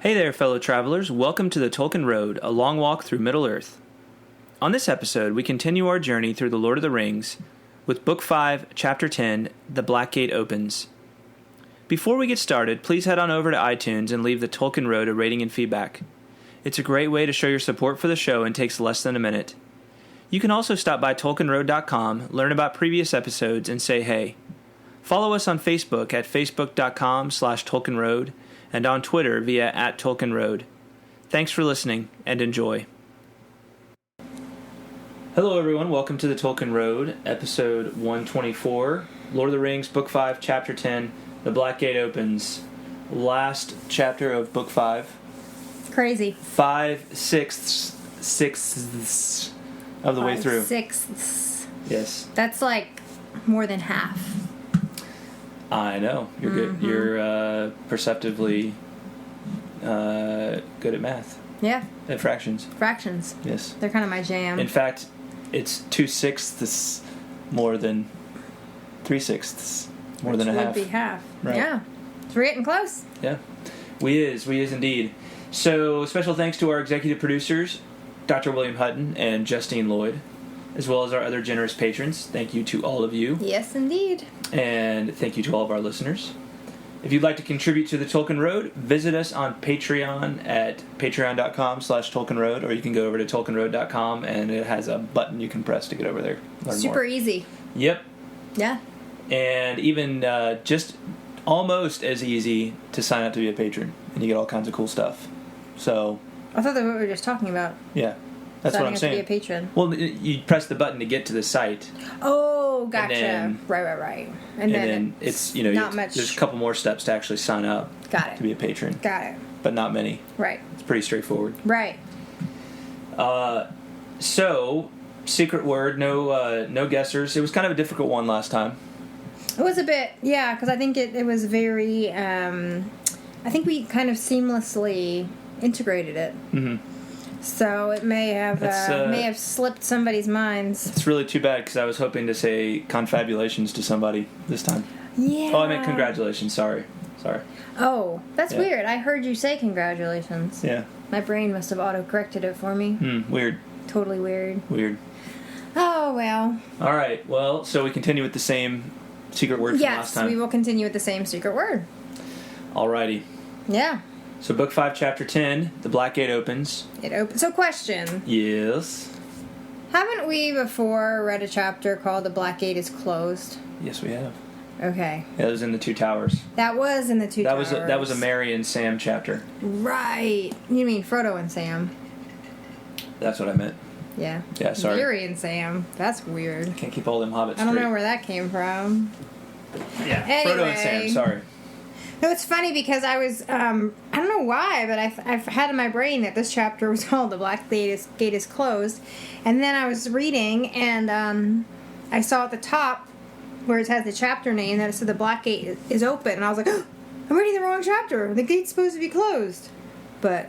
Hey there, fellow travelers. Welcome to the Tolkien Road, a long walk through Middle-earth. On this episode, we continue our journey through the Lord of the Rings with Book 5, Chapter 10, The Black Gate Opens. Before we get started, please head on over to iTunes and leave the Tolkien Road a rating and feedback. It's a great way to show your support for the show and takes less than a minute. You can also stop by TolkienRoad.com, learn about previous episodes, and say hey. Follow us on Facebook at facebook.com/TolkienRoad and on Twitter via @TolkienRoad. Thanks for listening, and enjoy. Hello everyone, welcome to the Tolkien Road, episode 124, Lord of the Rings, Book 5, Chapter 10, The Black Gate Opens. Last chapter of Book 5. Crazy. 5/6 of the way through. 5/6. Yes. That's like more than half. I know. You're good. You're perceptively good at math. Yeah. At fractions. Fractions. Yes. They're kind of my jam. In fact, it's 2/6 more than 3/6 more than a half. Which would be half. Right. Yeah. So we're getting close. Yeah. We is indeed. So, special thanks to our executive producers, Dr. William Hutton and Justine Lloyd, as well as our other generous patrons. Thank you to all of you. Yes, indeed. And thank you to all of our listeners. If you'd like to contribute to the Tolkien Road, visit us on Patreon at patreon.com/TolkienRoad, or you can go over to TolkienRoad.com and it has a button you can press to get over there. Learn Super more. easy. Yep. Yeah. And even just almost as easy to sign up to be a patron, and you get all kinds of cool stuff. So. I thought that's what we were just talking about. Yeah. That's what I'm saying. To be a patron. Well, you press the button to get to the site. Oh, gotcha. Then, right. And then it's not much. There's a couple more steps to actually sign up. Got it. To be a patron. Got it. But not many. Right. It's pretty straightforward. Right. So, secret word, no guessers. It was kind of a difficult one last time. It was a bit, yeah, because I think it was very. I think we kind of seamlessly integrated it. Mm-hmm. So it may have slipped somebody's minds. It's really too bad because I was hoping to say confabulations to somebody this time. Yeah. Oh, I meant congratulations. Sorry. Oh, that's weird. I heard you say congratulations. Yeah. My brain must have auto-corrected it for me. Weird. Totally weird. Oh, well. All right. Well, so we continue with the same secret word from last time. Yes, we will continue with the same secret word. Alrighty. Yeah. So Book 5, Chapter 10, The Black Gate Opens. It opens. So question. Yes? Haven't we before read a chapter called The Black Gate is Closed? Yes, we have. Okay. Yeah, it was in the Two Towers. That was in the Two Towers. That was a Merry and Sam chapter. Right. You mean Frodo and Sam. That's what I meant. Yeah. Yeah, sorry. Merry and Sam. That's weird. Can't keep all them hobbits straight. I don't know where that came from. Yeah, anyway. Frodo and Sam, sorry. No, it's funny because I was, I don't know why, but I've had in my brain that this chapter was called The Black Gate is Closed. And then I was reading, and I saw at the top where it has the chapter name that it said The Black Gate is Open. And I was like, oh, I'm reading the wrong chapter. The gate's supposed to be closed. But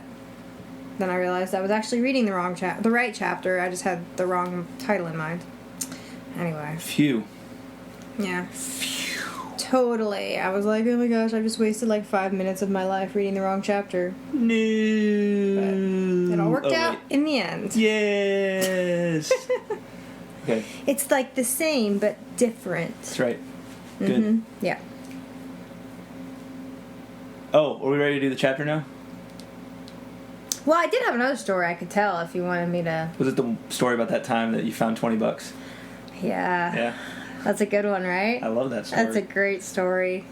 then I realized I was actually reading the right chapter. I just had the wrong title in mind. Anyway. Phew. Yeah. Totally. I was like, oh my gosh, I just wasted like 5 minutes of my life reading the wrong chapter. No. But it all worked out in the end. Yes. Okay. It's like the same, but different. That's right. Good. Mm-hmm. Yeah. Oh, are we ready to do the chapter now? Well, I did have another story I could tell if you wanted me to. Was it the story about that time that you found $20? Yeah. Yeah. That's a good one, right? I love that story. That's a great story.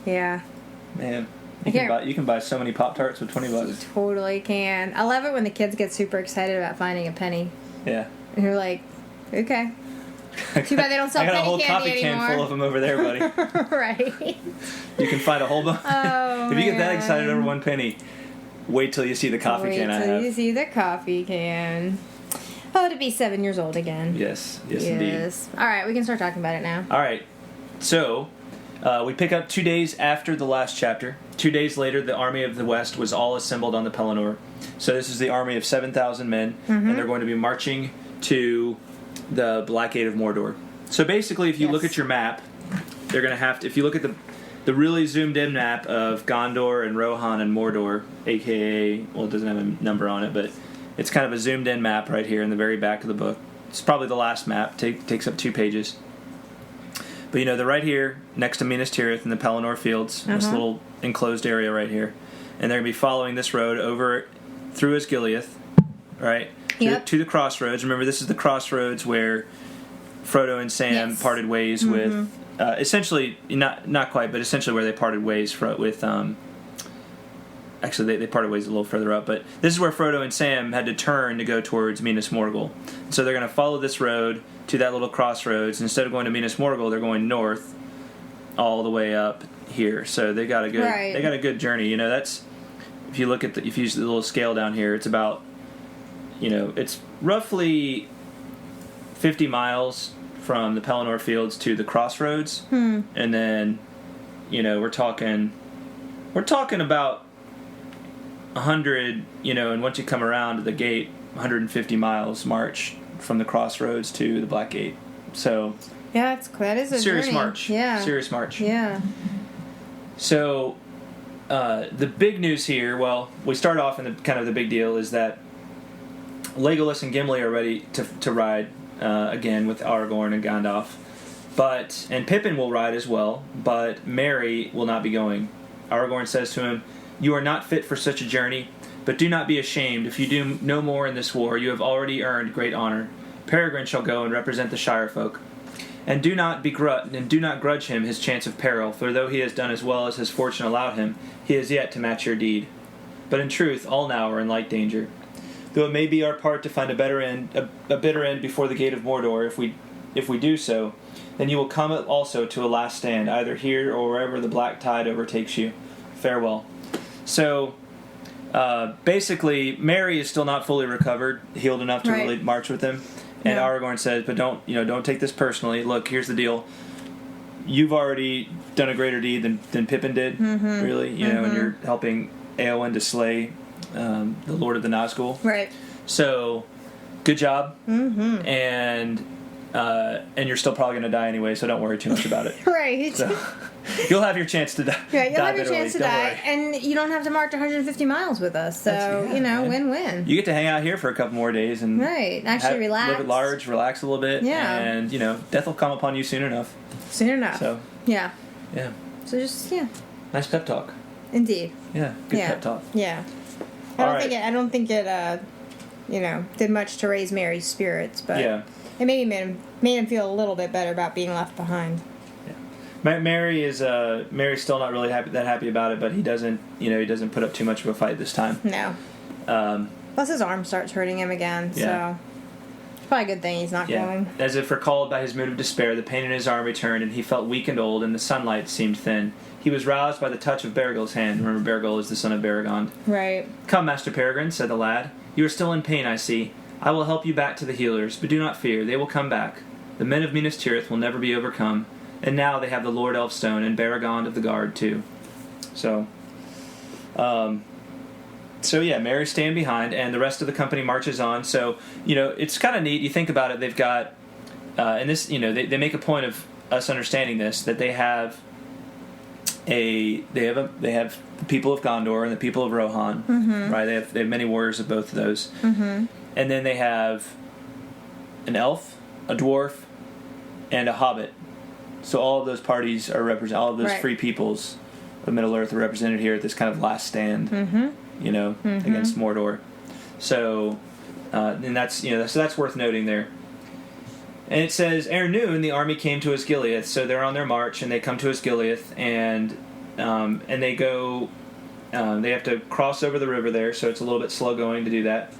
Yeah. Man, you can buy so many Pop-Tarts with $20. You totally can. I love it when the kids get super excited about finding a penny. Yeah. And you're like, okay. Too bad they don't sell I got a penny whole candy coffee anymore. can full of them over there, buddy. Right. You can find a whole bunch. Oh, If you get that man. excited over one penny, wait till you see the coffee can I Wait till have. you see the coffee can. Oh, to be 7 years old again. Yes, indeed. All right, we can start talking about it now. All right, so we pick up 2 days after the last chapter. 2 days later, the army of the West was all assembled on the Pelennor. So this is the army of 7,000 men, and they're going to be marching to the Black Gate of Mordor. So basically, if you look at your map, they're going to have to, if you look at the really zoomed in map of Gondor and Rohan and Mordor, aka, well, it doesn't have a number on it, but it's kind of a zoomed in map right here in the very back of the book. It's probably the last map, takes up 2 pages. But you know, they're right here next to Minas Tirith in the Pelennor Fields, this little enclosed area right here. And they're going to be following this road over through Osgiliath, right? Yep. To the crossroads. Remember, this is the crossroads where Frodo and Sam parted ways with, essentially, not quite, but essentially where they parted ways with, actually they parted ways a little further up, but this is where Frodo and Sam had to turn to go towards Minas Morgul. So they're going to follow this road to that little crossroads. Instead of going to Minas Morgul, they're going north all the way up here. So they got a good they got a good journey. You know, that's, if you look at if you use the little scale down here, it's about, you know, it's roughly 50 miles from the Pelennor Fields to the crossroads. And then, you know, we're talking about 100, you know, and once you come around to the gate, 150 miles march from the crossroads to the Black Gate. So Yeah, that is a serious journey. march. Yeah. Serious march. Yeah. So the big news here, well, we start off in the kind of the big deal is that Legolas and Gimli are ready to ride again with Aragorn and Gandalf. And Pippin will ride as well, but Merry will not be going. Aragorn says to him, "You are not fit for such a journey, but do not be ashamed. If you do no more in this war, you have already earned great honor. Peregrine shall go and represent the Shire folk. And do not grudge him his chance of peril, for though he has done as well as his fortune allowed him, he is yet to match your deed. But in truth, all now are in like danger. Though it may be our part to find a bitter end before the gate of Mordor, if we do so, then you will come also to a last stand, either here or wherever the black tide overtakes you. Farewell." So, basically, Merry is still not fully recovered, healed enough to really march with him. And Aragorn says, "But don't take this personally. Look, here's the deal. You've already done a greater deed than Pippin did, really. You know, and you're helping Éowyn to slay the Lord of the Nazgul. Right. So, good job. And you're still probably going to die anyway, so don't worry too much about it. Right. So, you'll have your chance to die. Yeah, you'll have your bitterly, chance to don't die, worry. and you don't have to march 150 miles with us. So man. win-win. You get to hang out here for a couple more days and Actually relax. live at large, relax a little bit. Yeah. And death will come upon you soon enough. Soon enough. So yeah. So just nice pep talk. Indeed. Yeah, good pep talk. Yeah. I don't think it did much to raise Mary's spirits, but it maybe made him feel a little bit better about being left behind. Mary's still not really that happy about it, but he doesn't put up too much of a fight this time. No. Plus his arm starts hurting him again, so it's probably a good thing he's not going. As if recalled by his mood of despair, the pain in his arm returned, and he felt weak and old, and the sunlight seemed thin. He was roused by the touch of Beregil's hand. Remember, Beregil is the son of Beregond. Right. "Come, Master Peregrine," said the lad. "You are still in pain, I see. I will help you back to the healers, but do not fear, they will come back. The men of Minas Tirith will never be overcome. And now they have the Lord Elfstone and Beregond of the Guard, too." So, Merry's staying behind, and the rest of the company marches on. So, it's kind of neat. You think about it, they've got, and this, they make a point of us understanding this, that they have they have the people of Gondor and the people of Rohan, right? They have many warriors of both of those. And then they have an elf, a dwarf, and a hobbit. So all of those parties are all of those free peoples of Middle Earth are represented here at this kind of last stand, against Mordor. So, and that's so that's worth noting there. And it says, "Ere noon, the army came to Osgiliath." So they're on their march, and they come to Osgiliath, and they go. They have to cross over the river there, so it's a little bit slow going to do that.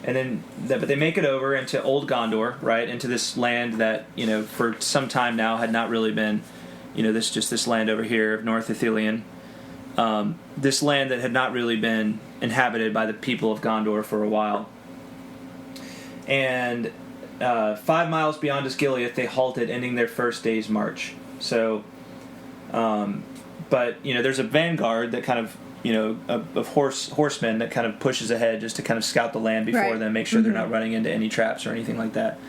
And then, but they make it over into Old Gondor, right, into this land that, for some time now had not really been, this land over here of North Ithilien. This land that had not really been inhabited by the people of Gondor for a while. And 5 miles beyond Osgiliath, they halted, ending their first day's march. So, but, there's a vanguard that kind of, of horsemen that kind of pushes ahead just to kind of scout the land before them, make sure they're not running into any traps or anything like that.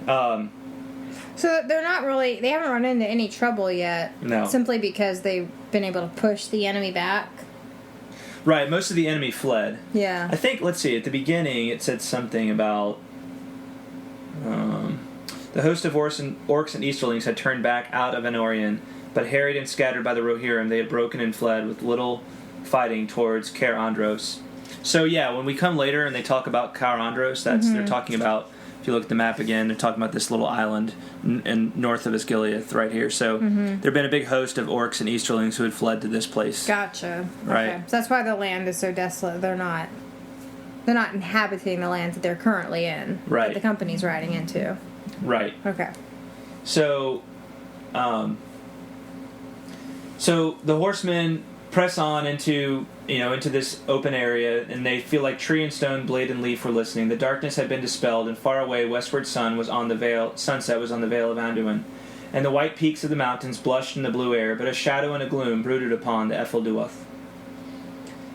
So they haven't run into any trouble yet. No. Simply because they've been able to push the enemy back. Right, most of the enemy fled. Yeah. I think, let's see, at the beginning it said something about the host of orcs and Easterlings had turned back out of Anorion, but harried and scattered by the Rohirrim, they had broken and fled with little fighting towards Caer Andros. So yeah, when we come later and they talk about Caer Andros, they're talking about, if you look at the map again, they're talking about this little island in north of Osgiliath right here. So there'd been a big host of orcs and Easterlings who had fled to this place. Gotcha. Right. Okay. So that's why the land is so desolate. They're not inhabiting the lands that they're currently in. Right. That the company's riding into. Right. Okay. So, so the horsemen press on into this open area, and they feel like tree and stone, blade and leaf were listening. The darkness had been dispelled, and far away westward sunset was on the Vale of Anduin, and the white peaks of the mountains blushed in the blue air, but a shadow and a gloom brooded upon the Efelduath.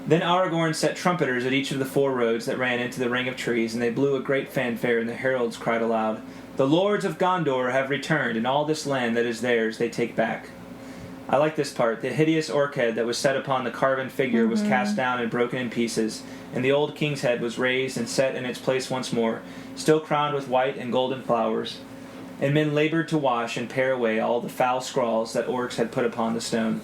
Then Aragorn set trumpeters at each of the 4 roads that ran into the ring of trees, and they blew a great fanfare, and the heralds cried aloud, "The lords of Gondor have returned, and all this land that is theirs they take back." I like this part. The hideous orc head that was set upon the carven figure was cast down and broken in pieces, and the old king's head was raised and set in its place once more, still crowned with white and golden flowers. And men labored to wash and pare away all the foul scrawls that orcs had put upon the stone.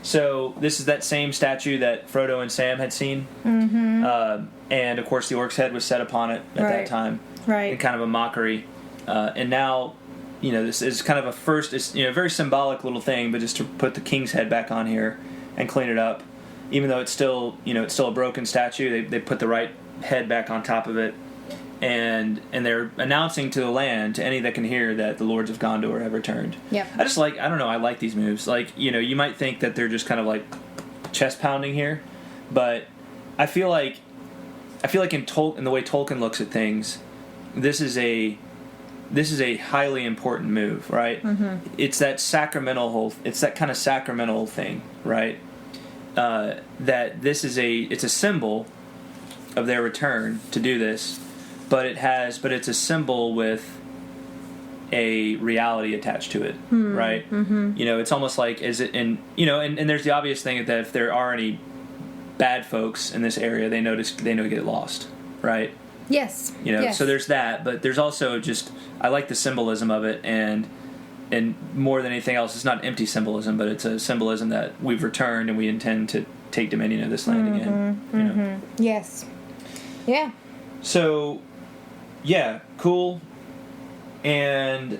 So this is that same statue that Frodo and Sam had seen, and of course the orc's head was set upon it at that time, in kind of a mockery. And now, this is kind of it's a very symbolic little thing, but just to put the king's head back on here and clean it up, even though it's still a broken statue, they put the right head back on top of it, and they're announcing to the land, to any that can hear, that the lords of Gondor have returned. Yep. I like these moves. You might think that they're just kind of like chest pounding here, but I feel like in the way Tolkien looks at things, this is a highly important move, right? It's that kind of sacramental thing, right? That it's a symbol of their return to do this, but it's a symbol with a reality attached to it, right? It's almost like and there's the obvious thing that if there are any bad folks in this area, they know to get lost, right? Yes. Yes. So there's that, but there's also I like the symbolism of it, and more than anything else, it's not empty symbolism, but it's a symbolism that we've returned and we intend to take dominion of this land again. Yes. Yeah. So, yeah, cool. And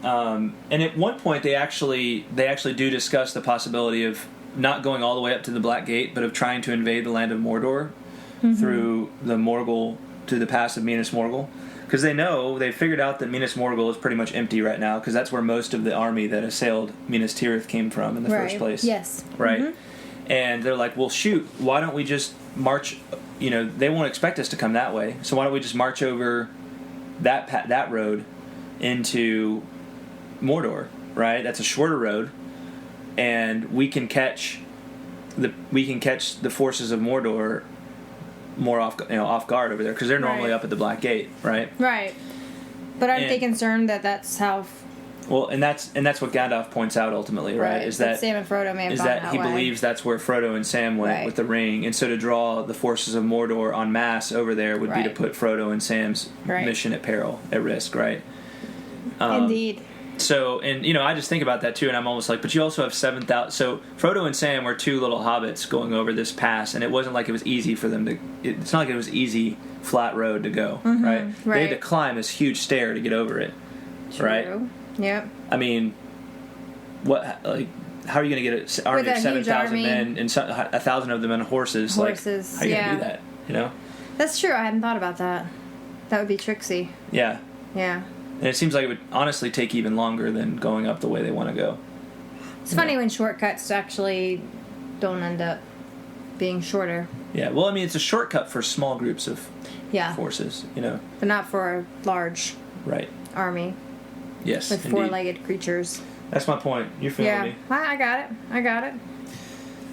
at one point they actually do discuss the possibility of not going all the way up to the Black Gate, but of trying to invade the land of Mordor through the Morgul, to the pass of Minas Morgul, because they figured out that Minas Morgul is pretty much empty right now, because that's where most of the army that assailed Minas Tirith came from in the first place. Yes. Right. And they're like, well, shoot, why don't we just march? They won't expect us to come that way, so why don't we just march over that road into Mordor? Right. That's a shorter road, and we can catch the forces of Mordor more off guard over there, because they're normally up at the Black Gate, right? Right. But aren't they concerned that that's how? Well, and that's what Gandalf points out ultimately, right? Is that Sam and Frodo may have gone that he way. believes that's where Frodo and Sam went with the ring, and so to draw the forces of Mordor en masse over there would be to put Frodo and Sam's mission at risk, right? Indeed. So, and I just think about that too, and I'm almost like, but you also have 7,000. So Frodo and Sam were 2 little hobbits going over this pass, and it wasn't like it was easy for them to. It's not like it was easy flat road to go, right? They had to climb this huge stair to get over it, right? Yep. I mean, how are you going to get an army of 7,000 men and 1,000 of them on horses? How are you going to do that? That's true. I hadn't thought about that. That would be tricksy. Yeah. Yeah. And it seems like it would honestly take even longer than going up the way they want to go. It's funny when shortcuts actually don't end up being shorter. Yeah, well, I mean, it's a shortcut for small groups of forces, But not for a large army Yes, with indeed. four-legged creatures. That's my point. You're feeling me. I got it.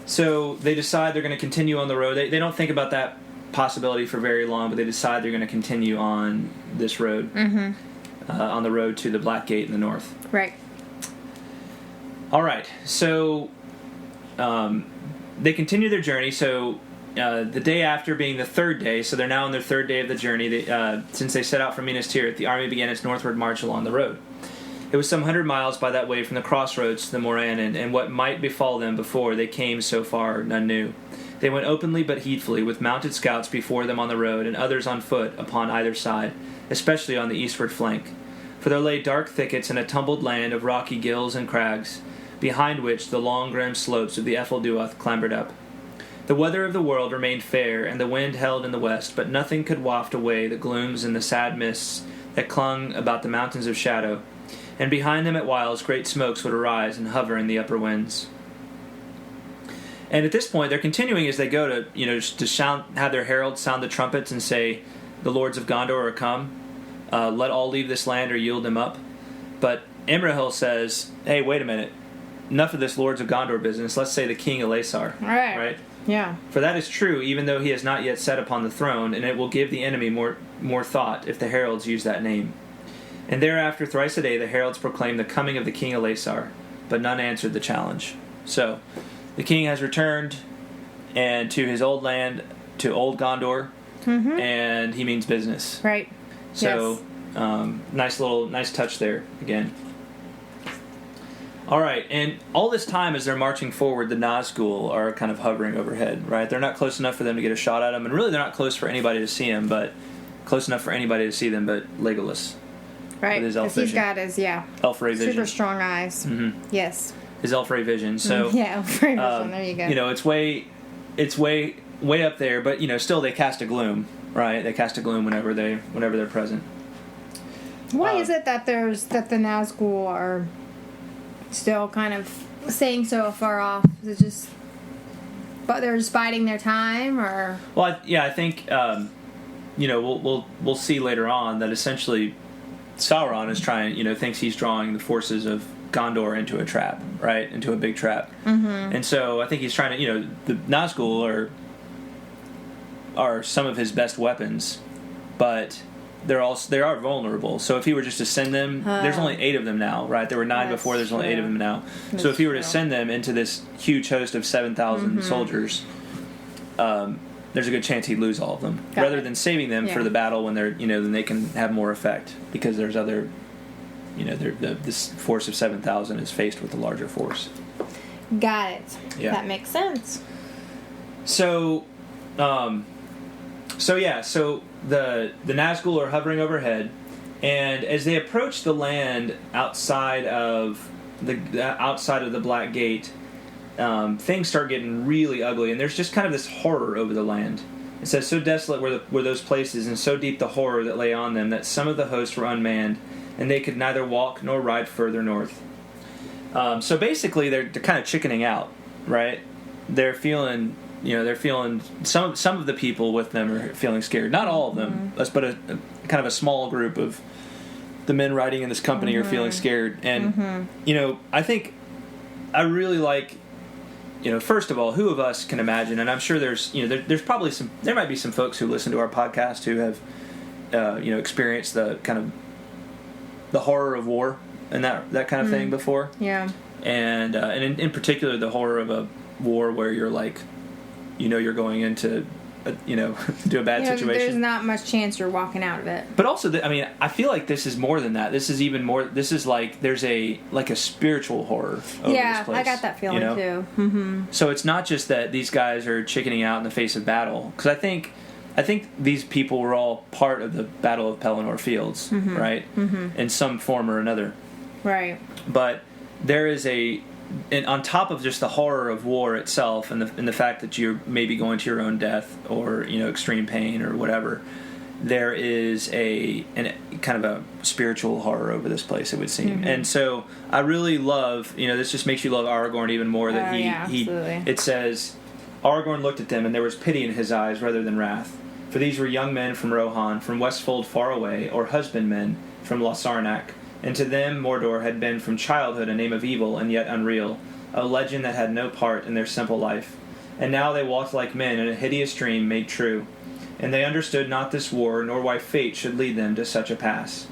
So they decide they're going to continue on the road. They don't think about that possibility for very long, but they decide they're going to continue on this road, on the road to the Black Gate in the north. Right. All right, so they continue their journey. So the day after being the third day, so they're now on their third day of the journey. Since they set out from Minas Tirith, the army began its northward march along the road. It was some 100 miles by that way from the crossroads to the Morannon, and what might befall them before they came so far none knew. They went openly but heedfully, with mounted scouts before them on the road, and others on foot upon either side, especially on the eastward flank. For there lay dark thickets and a tumbled land of rocky gills and crags, behind which the long grim slopes of the Efelduath clambered up. The weather of the world remained fair, and the wind held in the west, but nothing could waft away the glooms and the sad mists that clung about the mountains of shadow, and behind them at whiles great smokes would arise and hover in the upper winds. And at this point, they're continuing as they go to have their heralds sound the trumpets and say, "The lords of Gondor are come. Let all leave this land or yield them up." But Imrahil says, "Hey, wait a minute. Enough of this lords of Gondor business. Let's say the king Eleazar." Right. Yeah. For that is true, even though he has not yet sat upon the throne, and it will give the enemy more thought if the heralds use that name. And thereafter, thrice a day, the heralds proclaimed the coming of the king Eleazar, but none answered the challenge. So, the king has returned and to his old land, to old Gondor, and he means business. Right. So, nice touch there again. All right, and all this time as they're marching forward, the Nazgul are kind of hovering overhead, right? They're not close enough for them to get a shot at them, and really they're not close for anybody to see them, but close enough for anybody to see them, but Legolas. Right, because he's got his, elf ray vision. Super strong eyes. Mm-hmm. Yes. His elf ray vision. So elf ray vision. There you go. It's way up there, but still they cast a gloom, right? They cast a gloom whenever they're present. Why is it that the Nazgul are still kind of staying so far off? Is it just, but they're just biding their time, or? Well, I think we'll see later on that essentially Sauron is thinks he's drawing the forces of Gondor into a trap, right? Into a big trap. Mm-hmm. And so I think he's trying to, the Nazgul are some of his best weapons, but they are vulnerable. So if he were just to send them, there's only 8 of them now, right? There were 9 before, there's only 8 of them now. So if he were to send them into this huge host of 7,000 soldiers, there's a good chance he'd lose all of them. Rather than saving them for the battle when they're, then they can have more effect, because there's other, this force of 7,000 is faced with a larger force. Got it. Yeah. That makes sense. So the Nazgul are hovering overhead, and as they approach the land outside of the Black Gate, things start getting really ugly, and there's just kind of this horror over the land. It says, "So desolate were those places, and so deep the horror that lay on them, that some of the hosts were unmanned, and they could neither walk nor ride further north." So basically, they're kind of chickening out, right? They're feeling some of the people with them are feeling scared. Not all of them, but a kind of a small group of the men riding in this company are feeling scared. And I think I really like. First of all, who of us can imagine? And I'm sure there's probably there might be some folks who listen to our podcast who have experienced the kind of the horror of war and that kind of thing before. Yeah. And in particular, the horror of a war where you're like, you're going into, to a bad situation. There's not much chance you're walking out of it. But also, I feel like this is more than that. This is even more. This is like there's a spiritual horror over this place. I got that feeling too. Mm-hmm. So it's not just that these guys are chickening out in the face of battle, because I think these people were all part of the Battle of Pelennor Fields, right? Mm-hmm. In some form or another. Right. But there is a and on top of just the horror of war itself, and the fact that you're maybe going to your own death or extreme pain or whatever, there is a kind of a spiritual horror over this place, it would seem. And so I really love, this just makes you love Aragorn even more. That it says, Aragorn looked at them, and there was pity in his eyes rather than wrath. For these were young men from Rohan, from Westfold far away, or husbandmen from Lossarnac. And to them Mordor had been from childhood a name of evil and yet unreal, a legend that had no part in their simple life. And now they walked like men in a hideous dream made true. And they understood not this war, nor why fate should lead them to such a pass.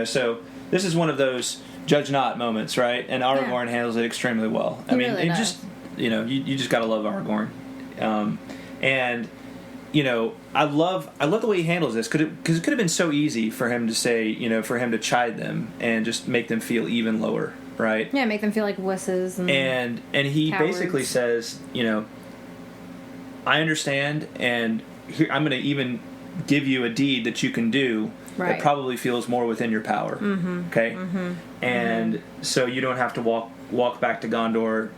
So this is one of those judge not moments, right? And Aragorn handles it extremely well. I mean, really does. Just, you just gotta love Aragorn. And I love the way he handles this, because it could have been so easy for him to say, for him to chide them and just make them feel even lower, right? Yeah, make them feel like wusses and he cowards. Basically says, I understand, and here, I'm going to even give you a deed that you can do that probably feels more within your power. Okay, and so you don't have to walk back to Gondor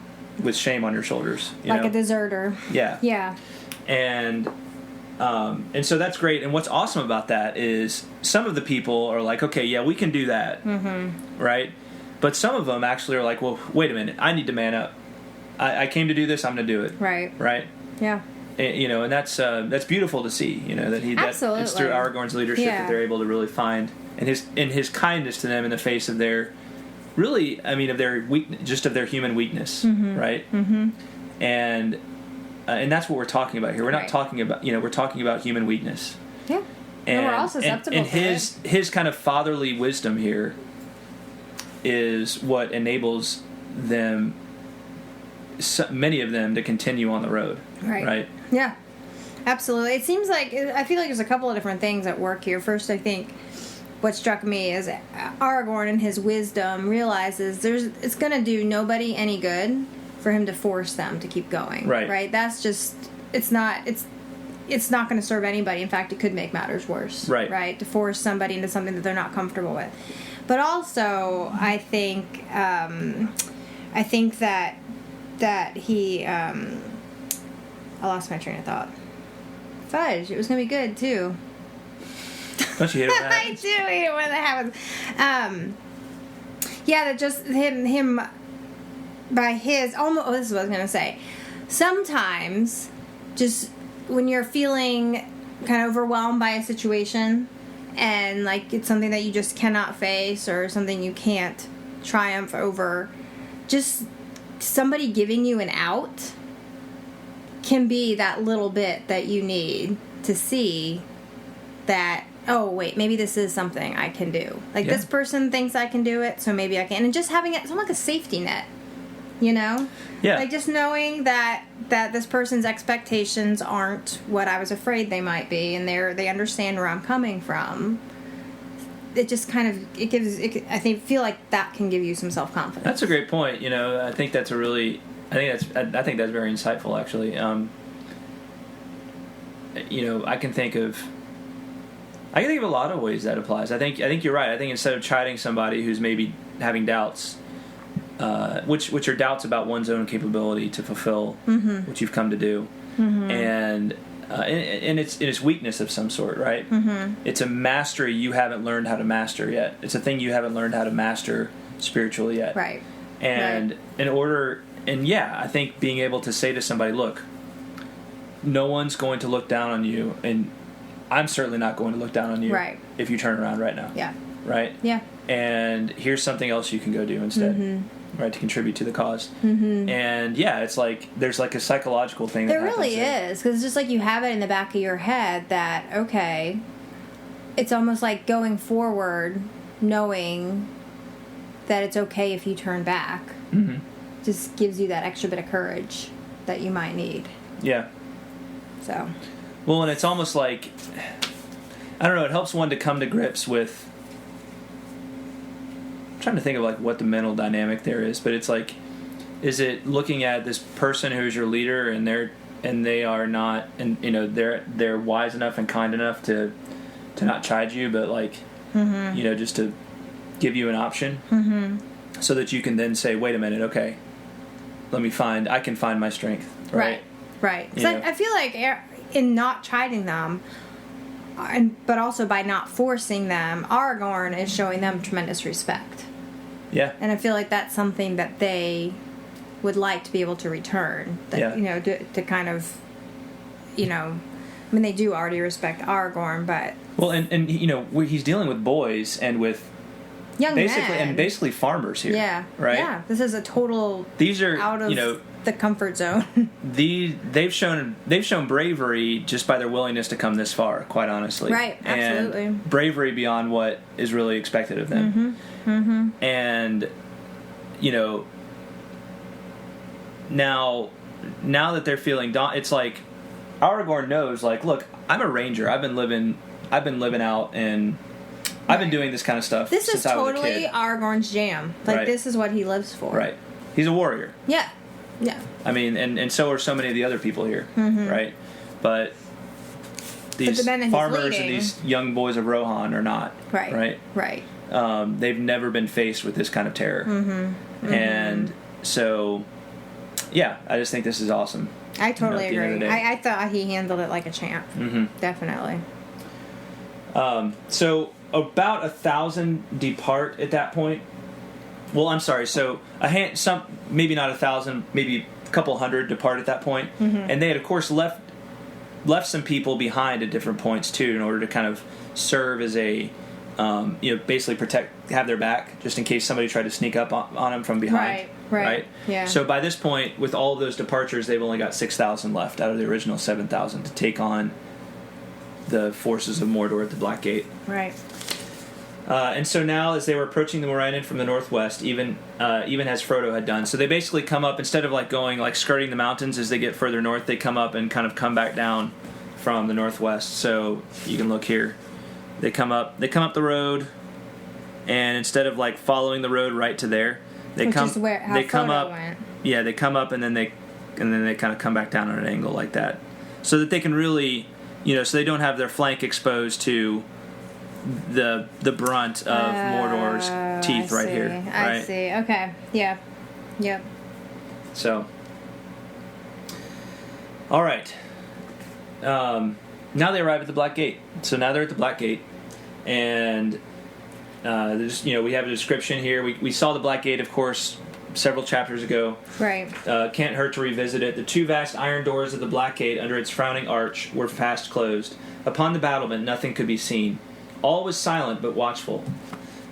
with shame on your shoulders, like a deserter. Yeah. And so that's great. And what's awesome about that is some of the people are like, okay, yeah, we can do that, right? But some of them actually are like, well, wait a minute, I need to man up. I came to do this. I'm going to do it. Right. Yeah. And that's beautiful to see. That it's through Aragorn's leadership that they're able to really find, and his kindness to them in the face of their of their human weakness, right? And that's what we're talking about here. We're not talking about we're talking about human weakness. Yeah. And we're all susceptible. And his kind of fatherly wisdom here is what enables them, many of them, to continue on the road. Right. Yeah. Absolutely. It seems like, I feel like there's a couple of different things at work here. First, I think what struck me is Aragorn in his wisdom realizes it's going to do nobody any good for him to force them to keep going. Right. That's just, it's not going to serve anybody. In fact, it could make matters worse. Right. To force somebody into something that they're not comfortable with. But also, I think that he, I lost my train of thought. Fudge. It was going to be good, too. Don't you hate it when that happens? I do hate it when that happens. That just him by his, almost, this is what I was going to say. Sometimes, just when you're feeling kind of overwhelmed by a situation, and like it's something that you just cannot face, or something you can't triumph over, just somebody giving you an out can be that little bit that you need to see that, oh wait, maybe this is something I can do. Like this person thinks I can do it, so maybe I can. And just having it, it's like a safety net, Yeah. Like just knowing that this person's expectations aren't what I was afraid they might be, and they understand where I'm coming from. It just kind of, I feel like that can give you some self-confidence. That's a great point. I think that's very insightful, actually. I can think of a lot of ways that applies. I think you're right. I think instead of chiding somebody who's maybe having doubts, which are doubts about one's own capability to fulfill what you've come to do, and it's weakness of some sort, right? It's a mastery you haven't learned how to master yet. It's a thing you haven't learned how to master spiritually yet. Right. And I think being able to say to somebody, look, no one's going to look down on you, and I'm certainly not going to look down on you if you turn around right now. Yeah. Right? Yeah. And here's something else you can go do instead. Right, to contribute to the cause. And it's like there's like a psychological thing there really is, because it's just like you have it in the back of your head that, okay, it's almost like going forward knowing that it's okay if you turn back. Just gives you that extra bit of courage that you might need. Yeah. So. Well, and it's almost like, I don't know, it helps one to come to grips with, I'm trying to think of like what the mental dynamic there is, but it's like, is it looking at this person who's your leader and they are not, and they're wise enough and kind enough to not chide you, but like, just to give you an option, so that you can then say, wait a minute, okay, I can find my strength. Right. Right. You So know. I feel like in not chiding them, but also by not forcing them, Aragorn is showing them tremendous respect. Yeah. And I feel like that's something that they would like to be able to return. That, Yeah. You know, to kind of, you know, I mean, they do already respect Aragorn, but Well, and you know, he's dealing with boys and with young basically men. and basically farmers here. Yeah. Right. Yeah. This is a total These are out of you know the comfort zone. they've shown bravery just by their willingness to come this far. Quite honestly. Right, absolutely. And bravery beyond what is really expected of them. And you know, now that they're feeling it's like Aragorn knows, like, look, I'm a ranger. I've been living out, and I've been doing this kind of stuff This since is I was a totally kid. Aragorn's jam. Like, Right. this is what he lives for. Right. He's a warrior. Yeah. Yeah. I mean, and so are so many of the other people here, right? But these the men that he's farmers leading- and these young boys of Rohan are not. Right. Right. Right. They've never been faced with this kind of terror. And so, yeah, I just think this is awesome. I totally at the end of agree. the day. I thought he handled it like a champ. Definitely. So about 1,000 depart at that point. Well, I'm sorry. So some maybe not 1,000, maybe a couple hundred depart at that point. And they had, of course, left some people behind at different points too, in order to kind of serve as a basically have their back, just in case somebody tried to sneak up on them from behind. Right. Yeah. So by this point, with all of those departures, they've only got 6,000 left out of the original 7,000 to take on the forces of Mordor at the Black Gate. Right. And so now, as they were approaching the Moraine from the northwest, even as Frodo had done, so they basically come up, instead of like going like skirting the mountains as they get further north, they come up and kind of come back down from the northwest. So you can look here. They come up the road, and instead of like following the road right to there, they Which come is how they come Frodo up. went. Yeah, they come up and then they kind of come back down on an angle like that, so that they can really, so they don't have their flank exposed to the brunt of Mordor's teeth right here. Right? I see. Okay. Yeah. Yep. So, all right. Now they arrive at the Black Gate. So now they're at the Black Gate, and there's we have a description here. We saw the Black Gate, of course, several chapters ago. Right. Can't hurt to revisit it. The two vast iron doors of the Black Gate, under its frowning arch, were fast closed. Upon the battlement, nothing could be seen. All was silent but watchful.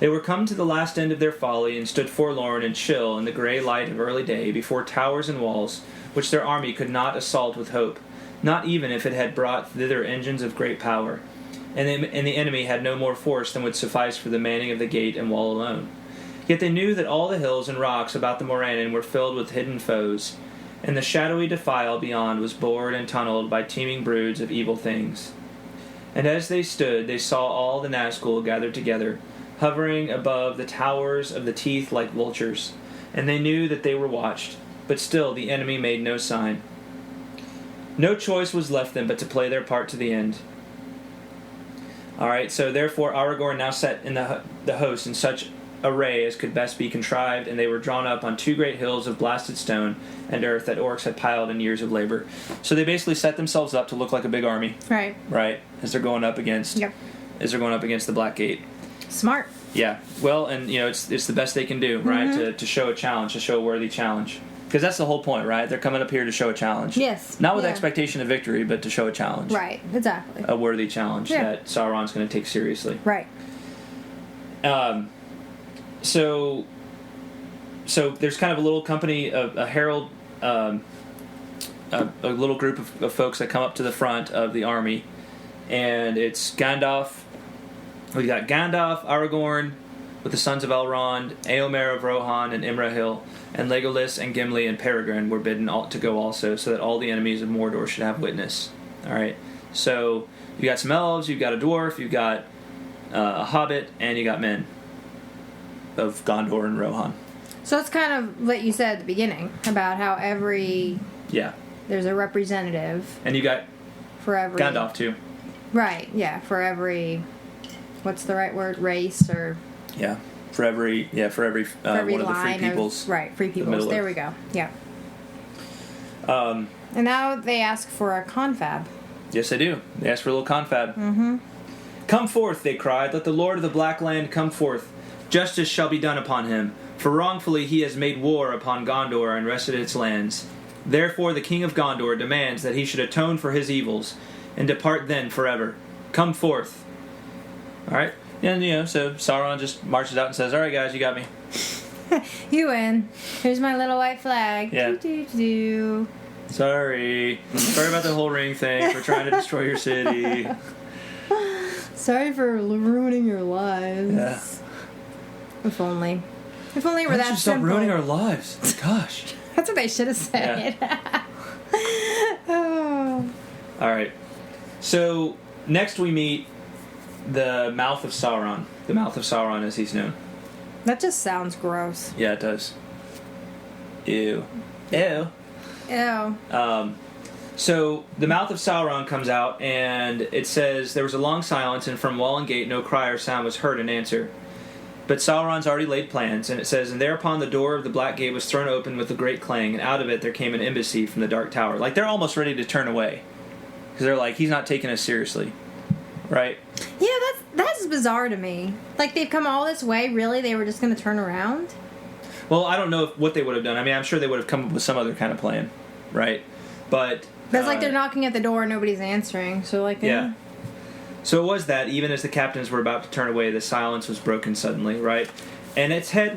They were come to the last end of their folly, and stood forlorn and chill in the grey light of early day, before towers and walls, which their army could not assault with hope, not even if it had brought thither engines of great power, and the enemy had no more force than would suffice for the manning of the gate and wall alone. Yet they knew that all the hills and rocks about the Moraine were filled with hidden foes, and the shadowy defile beyond was bored and tunneled by teeming broods of evil things. And as they stood, they saw all the Nazgul gathered together, hovering above the towers of the teeth like vultures, and they knew that they were watched, but still the enemy made no sign. No choice was left them but to play their part to the end. Alright, so therefore Aragorn now set in the host in such array as could best be contrived, and they were drawn up on two great hills of blasted stone and earth that orcs had piled in years of labor. So they basically set themselves up to look like a big army. Right. Right, as they're going up against the Black Gate. Smart. Yeah, well, and it's the best they can do, right? To show a challenge, to show a worthy challenge, because that's the whole point, right? They're coming up here to show a challenge. Yes. Not with Yeah. expectation of victory, but to show a challenge. Right. Exactly. A worthy challenge that Sauron's going to take seriously. Right. So there's kind of a little company, a herald, a little group of folks that come up to the front of the army, and it's Gandalf. We got Gandalf, Aragorn, with the sons of Elrond, Éomer of Rohan, and Imrahil, and Legolas and Gimli and Peregrine were bidden to go also, so that all the enemies of Mordor should have witness. All right. So you got some elves, you've got a dwarf, you've got a hobbit, and you got men of Gondor and Rohan. So it's kind of what you said at the beginning about how there's a representative And you got for every Gandalf too. Right. Yeah. For every, what's the right word? Race or Yeah. For every for every one of the free line peoples. of free peoples. Middle There Earth. we go. Yeah. And now they ask for a confab. Yes, they do. They ask for a little confab. Mm-hmm. Come forth, they cried. Let the Lord of the Black Land come forth. Justice shall be done upon him. For wrongfully he has made war upon Gondor and wrested its lands. Therefore the king of Gondor demands that he should atone for his evils and depart then forever. Come forth. All right. And, so Sauron just marches out and says, all right, guys, you got me. You win. Here's my little white flag. Yeah. Do. Sorry about the whole ring thing. We're trying to destroy your city. Sorry for ruining your lives. Yeah. If only we're Why that don't you stop simple. ruining our lives? Gosh. That's what they should have said. Yeah. Oh. All right. So next we meet the Mouth of Sauron. The Mouth of Sauron, as he's known. That just sounds gross. Yeah, it does. Ew. Ew. Ew. So the Mouth of Sauron comes out, and it says, there was a long silence, and from wall and gate no cry or sound was heard in answer. But Sauron's already laid plans, and it says, and thereupon the door of the Black Gate was thrown open with a great clang, and out of it there came an embassy from the Dark Tower. Like, they're almost ready to turn away. Because they're like, he's not taking us seriously. Right? Yeah, that's bizarre to me. Like, they've come all this way, really? They were just going to turn around? Well, I don't know what they would have done. I mean, I'm sure they would have come up with some other kind of plan. Right? But it's like they're knocking at the door and nobody's answering. So, like, yeah. So it was that, even as the captains were about to turn away, the silence was broken suddenly, right? And at its head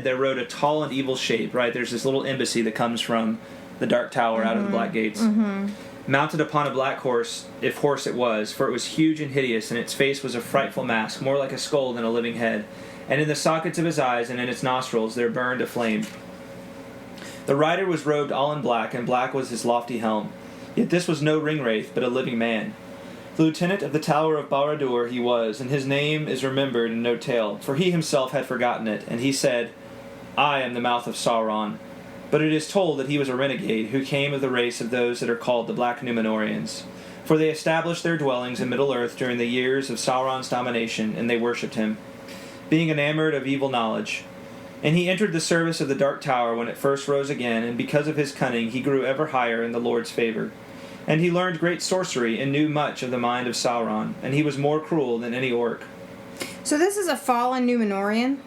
there rode a tall and evil shape, right? There's this little embassy that comes from the Dark Tower out of the Black Gates. Mm-hmm. Mounted upon a black horse, if horse it was, for it was huge and hideous, and its face was a frightful mask, more like a skull than a living head. And in the sockets of his eyes and in its nostrils there burned a flame. The rider was robed all in black, and black was his lofty helm. Yet this was no ringwraith, but a living man. The lieutenant of the Tower of Barad-dûr he was, and his name is remembered in no tale, for he himself had forgotten it, and he said, I am the Mouth of Sauron. But it is told that he was a renegade, who came of the race of those that are called the Black Númenóreans. For they established their dwellings in Middle-earth during the years of Sauron's domination, and they worshipped him, being enamored of evil knowledge. And he entered the service of the Dark Tower when it first rose again, and because of his cunning he grew ever higher in the Lord's favor. And he learned great sorcery, and knew much of the mind of Sauron, and he was more cruel than any orc. So this is a fallen Númenórean?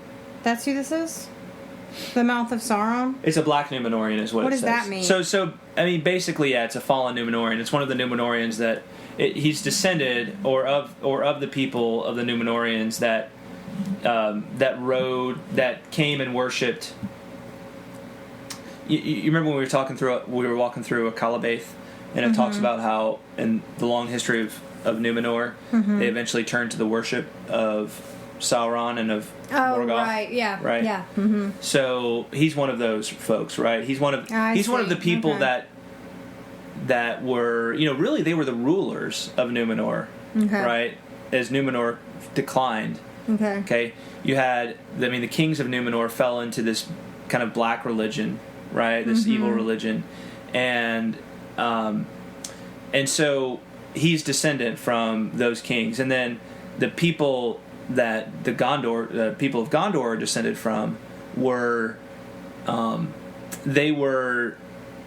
That's who this is? The Mouth of Sauron? It's a Black Númenórean is what it says. What does that mean? So I mean, basically, yeah, it's a fallen Númenórean. It's one of the Númenóreans that... he's descended, or of the people of the Númenóreans that came and worshipped... You remember when we were walking through a Calabaith, and it talks about how, in the long history of Númenor, they eventually turned to the worship of Sauron and of Morgoth. Right, yeah. Right? Yeah. Mm-hmm. So he's one of those folks, right? He's one of the people that were, really they were the rulers of Númenor, right? As Númenor declined. Okay. You had, the kings of Númenor fell into this kind of black religion, right? This evil religion, and so he's descendant from those kings, and then the people that the people of Gondor are descended from were, they were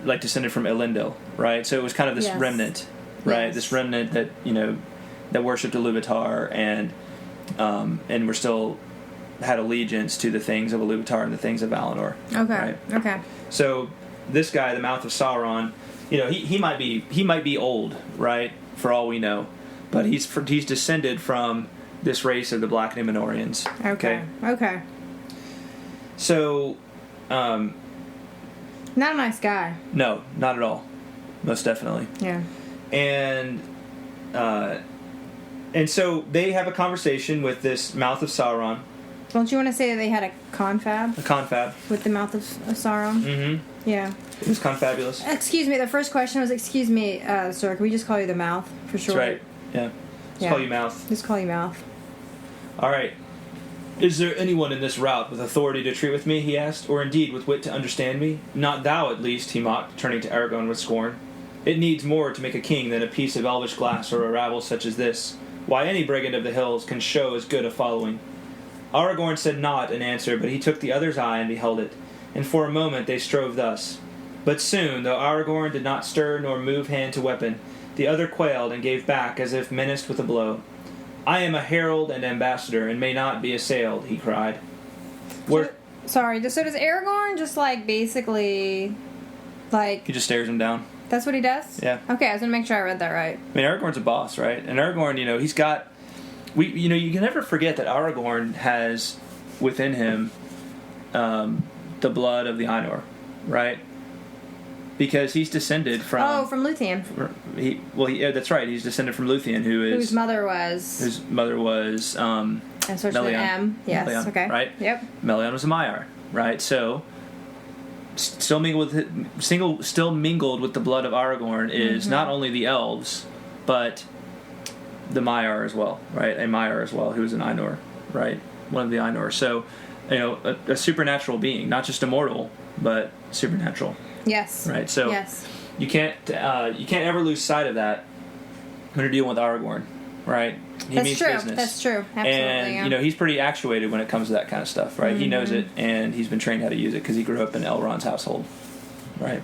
like descended from Elendil, right? So it was kind of this remnant, right? This remnant that that worshipped Iluvatar and were still had allegiance to the things of Iluvatar and the things of Valinor. Okay. Right? Okay. So this guy, the Mouth of Sauron, he might be old, right? For all we know, but he's descended from this race of the Black Númenóreans. Okay. So, not a nice guy. No, not at all. Most definitely. Yeah. And so they have a conversation with this Mouth of Sauron. Don't you want to say that they had a confab? A confab. With the Mouth of Sauron? Mm-hmm. Yeah. It was confabulous. Excuse me, the first question was, excuse me, sir, can we just call you the Mouth for short? That's right. Yeah. Just call you Mouth. Just call you Mouth. All right. Is there anyone in this rout with authority to treat with me, he asked, or indeed with wit to understand me? Not thou, at least, he mocked, turning to Aragorn with scorn. It needs more to make a king than a piece of elvish glass or a rabble such as this. Why, any brigand of the hills can show as good a following. Aragorn said naught in answer, but he took the other's eye and beheld it, and for a moment they strove thus. But soon, though Aragorn did not stir nor move hand to weapon, the other quailed and gave back as if menaced with a blow. "I am a herald and ambassador, and may not be assailed," he cried. So does Aragorn just, like, basically, like... He just stares him down. That's what he does? Yeah. Okay, I was going to make sure I read that right. I mean, Aragorn's a boss, right? And Aragorn, he's got... you can never forget that Aragorn has within him the blood of the Ainur, right? Because he's descended from... Oh, from Luthien. That's right. He's descended from Luthien, whose mother was... And so it's an M. Yes, Melian, okay. Right? Yep. Melian was a Maiar, right? So, still mingled with the blood of Aragorn is not only the elves, but the Maiar as well, right? A Maiar as well, who's an Ainur, right? One of the Ainur. So, a supernatural being, not just immortal, but supernatural. Yes. Right. So yes. you can't ever lose sight of that when you're dealing with Aragorn, right? He means business. That's true. Absolutely. And he's pretty actuated when it comes to that kind of stuff, right? He knows it, and he's been trained how to use it because he grew up in Elrond's household, right?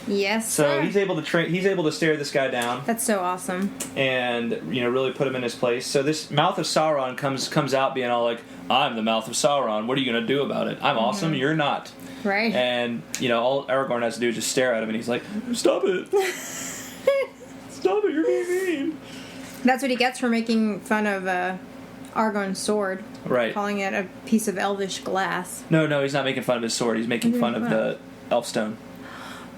Yes. So sir. he's able to stare this guy down. That's so awesome. And really put him in his place. So this mouth of Sauron comes out being all like, "I'm the mouth of Sauron. What are you going to do about it? I'm awesome. You're not." Right. And all Aragorn has to do is just stare at him, and he's like, "Stop it! Stop it! You're being mean." That's what he gets for making fun of Aragorn's sword. Right. Calling it a piece of elvish glass. No, he's not making fun of his sword. He's making fun of the Elfstone.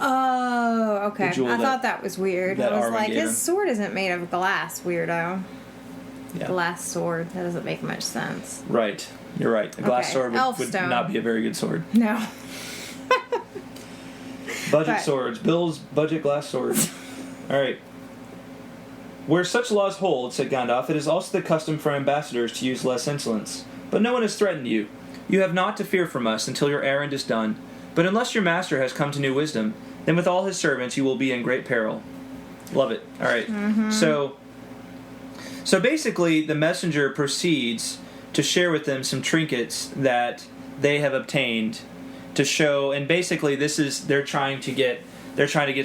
Oh, okay. I thought that was weird. that I was Arwen like, gave his him. sword isn't made of glass, weirdo. Yeah. Glass sword. That doesn't make much sense. Right. You're right. A glass sword would not be a very good sword. No. Budget swords. Bill's budget glass sword. All right. "Where such laws hold," said Gandalf, "it is also the custom for ambassadors to use less insolence. But no one has threatened you. You have naught to fear from us until your errand is done. But unless your master has come to new wisdom, then with all his servants you will be in great peril." Love it. All right. So basically, the messenger proceeds to share with them some trinkets that they have obtained to show, and basically they're trying to get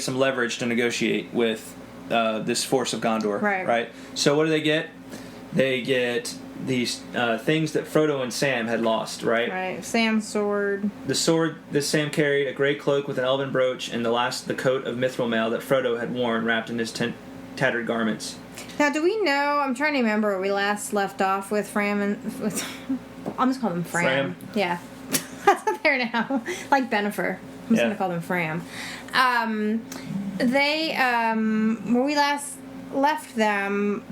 some leverage to negotiate with this force of Gondor. Right. So what do they get? They get these things that Frodo and Sam had lost. Right. Sam's sword. The sword that Sam carried, a grey cloak with an elven brooch, and the coat of mithril mail that Frodo had worn wrapped in his tattered garments. Now, do we know? I'm trying to remember where we last left off with Fram and I'm just calling them Fram. Yeah, that's what they're now. Like Bennifer. I'm just gonna call them Fram. They when we last left them,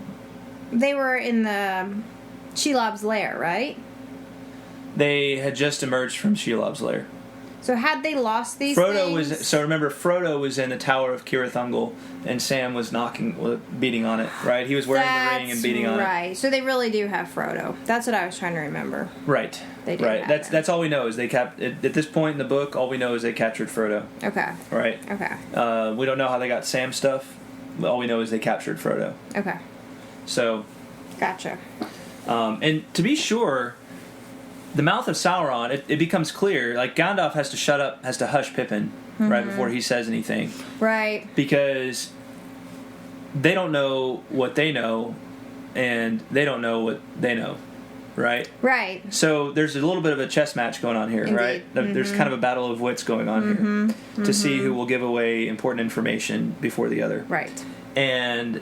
they were in the Shelob's lair, right? They had just emerged from Shelob's lair. So had they lost these things? Remember, Frodo was in the Tower of Cirith Ungol, and Sam was beating on it, right? He was wearing the ring and beating on it. Right. So they really do have Frodo. That's what I was trying to remember. Right. They do right. have That's all we know is at this point in the book, all we know is they captured Frodo. Okay. Right. Okay. We don't know how they got Sam's stuff. All we know is they captured Frodo. Okay. So. Gotcha. And to be sure, the mouth of Sauron, it becomes clear, like Gandalf has to shut up, has to hush Pippin right before he says anything. Right. Because they don't know what they know, and they don't know what they know, right? Right. So there's a little bit of a chess match going on here, Indeed. right? There's kind of a battle of wits going on here to see who will give away important information before the other. Right. And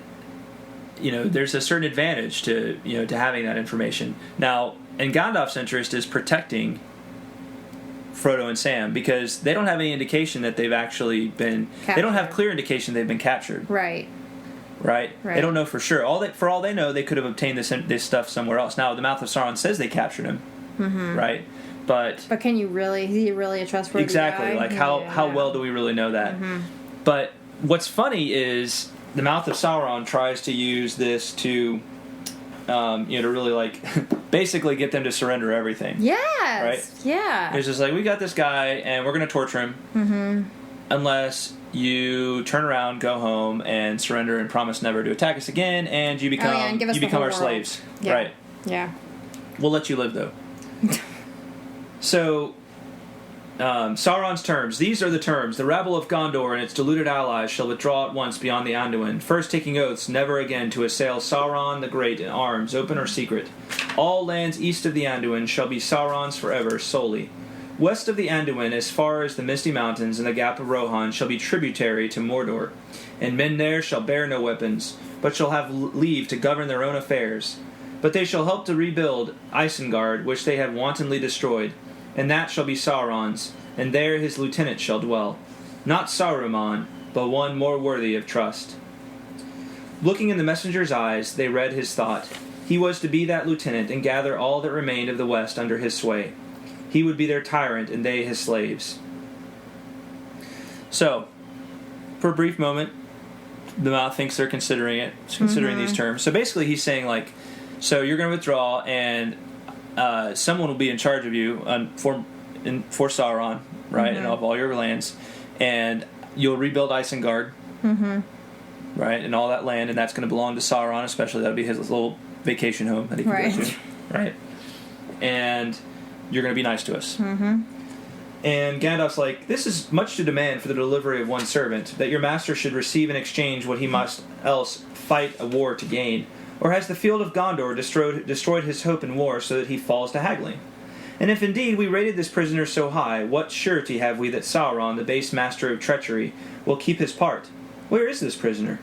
there's a certain advantage to having that information. Now, and Gandalf's interest is protecting Frodo and Sam because they don't have any indication that they've actually been. Captured. They don't have clear indication they've been captured. Right. Right. They don't know for sure. For all they know, they could have obtained this stuff somewhere else. Now, the mouth of Sauron says they captured him. Right. But can you really? Is he really a trustworthy exactly? guy? Like how well do we really know that? But what's funny is the mouth of Sauron tries to use this to to really basically get them to surrender everything. Yes. Right? Yeah. It's just like, we got this guy and we're going to torture him unless you turn around, go home, and surrender and promise never to attack us again, and you become our slaves. Yeah. Right. Yeah. We'll let you live though. So Sauron's terms. These are the terms. The rabble of Gondor and its deluded allies shall withdraw at once beyond the Anduin, first taking oaths never again to assail Sauron the Great in arms, open or secret. All lands east of the Anduin shall be Sauron's forever, solely. West of the Anduin, as far as the Misty Mountains and the Gap of Rohan, shall be tributary to Mordor, and men there shall bear no weapons, but shall have leave to govern their own affairs. But they shall help to rebuild Isengard, which they have wantonly destroyed, and that shall be Sauron's, and there his lieutenant shall dwell. Not Saruman, but one more worthy of trust. Looking in the messenger's eyes, they read his thought. He was to be that lieutenant, and gather all that remained of the West under his sway. He would be their tyrant, and they his slaves. So, for a brief moment, the mouth thinks they're considering these terms. So basically he's saying, like, so you're going to withdraw, and someone will be in charge of you for Sauron, right, and of all your lands, and you'll rebuild Isengard, right, and all that land, and that's going to belong to Sauron, especially that'll be his little vacation home that he can go to, right, and you're going to be nice to us. And Gandalf's like, this is much to demand for the delivery of one servant, that your master should receive in exchange what he must else fight a war to gain. Or has the field of Gondor destroyed his hope in war so that he falls to haggling? And if indeed we rated this prisoner so high, what surety have we that Sauron, the base master of treachery, will keep his part? Where is this prisoner?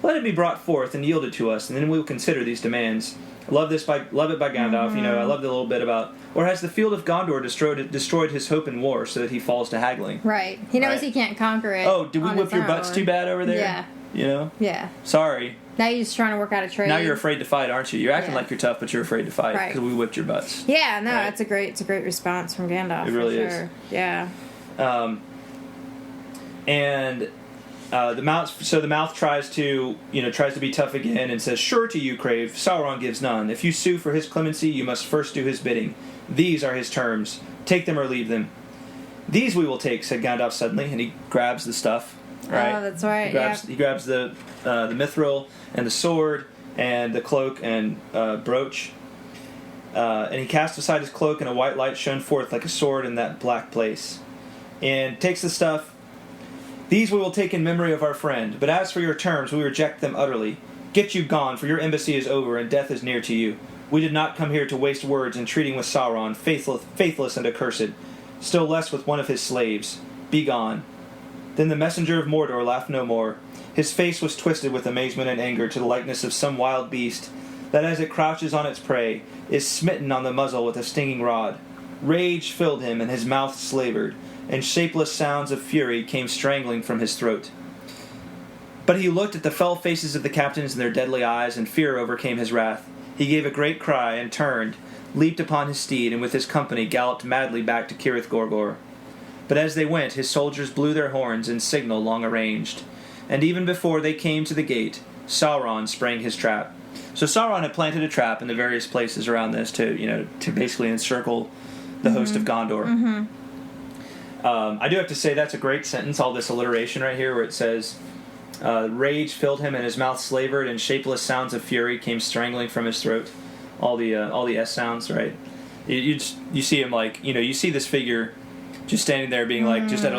Let him be brought forth and yielded to us, and then we will consider these demands. I love it by Gandalf. I love the little bit about, or has the field of Gondor destroyed his hope in war so that he falls to haggling? Right. He knows he can't conquer it. Oh, did we whip your butts too bad over there? Yeah. You know? Yeah. Sorry. Now you're just trying to work out a trade. Now you're afraid to fight, aren't you? You're acting like you're tough, but you're afraid to fight because we whipped your butts. Yeah, no, it's a great response from Gandalf. It really for sure. is. Yeah. And the mouth tries to be tough again and says, "Surety you crave, Sauron gives none. If you sue for his clemency, you must first do his bidding. These are his terms. Take them or leave them." "These we will take," said Gandalf suddenly, and he grabs the stuff. Right? Oh, that's right. He grabs the mithril and the sword and the cloak and brooch. And he cast aside his cloak, and a white light shone forth like a sword in that black place. And takes the stuff. "These we will take in memory of our friend, but as for your terms, we reject them utterly. Get you gone, for your embassy is over, and death is near to you. We did not come here to waste words in treating with Sauron, faithless and accursed, still less with one of his slaves. Be gone." Then the messenger of Mordor laughed no more. His face was twisted with amazement and anger to the likeness of some wild beast, that as it crouches on its prey, is smitten on the muzzle with a stinging rod. Rage filled him, and his mouth slavered, and shapeless sounds of fury came strangling from his throat. But he looked at the fell faces of the captains and their deadly eyes, and fear overcame his wrath. He gave a great cry, and turned, leaped upon his steed, and with his company galloped madly back to Cirith Gorgor. But as they went, his soldiers blew their horns in signal long arranged. And even before they came to the gate, Sauron sprang his trap. So Sauron had planted a trap in the various places around this to basically encircle the host of Gondor. I do have to say that's a great sentence, all this alliteration right here, where it says, "Rage filled him, and his mouth slavered, and shapeless sounds of fury came strangling from his throat." All the S sounds, right? You see him you see this figure just standing there being like, doesn't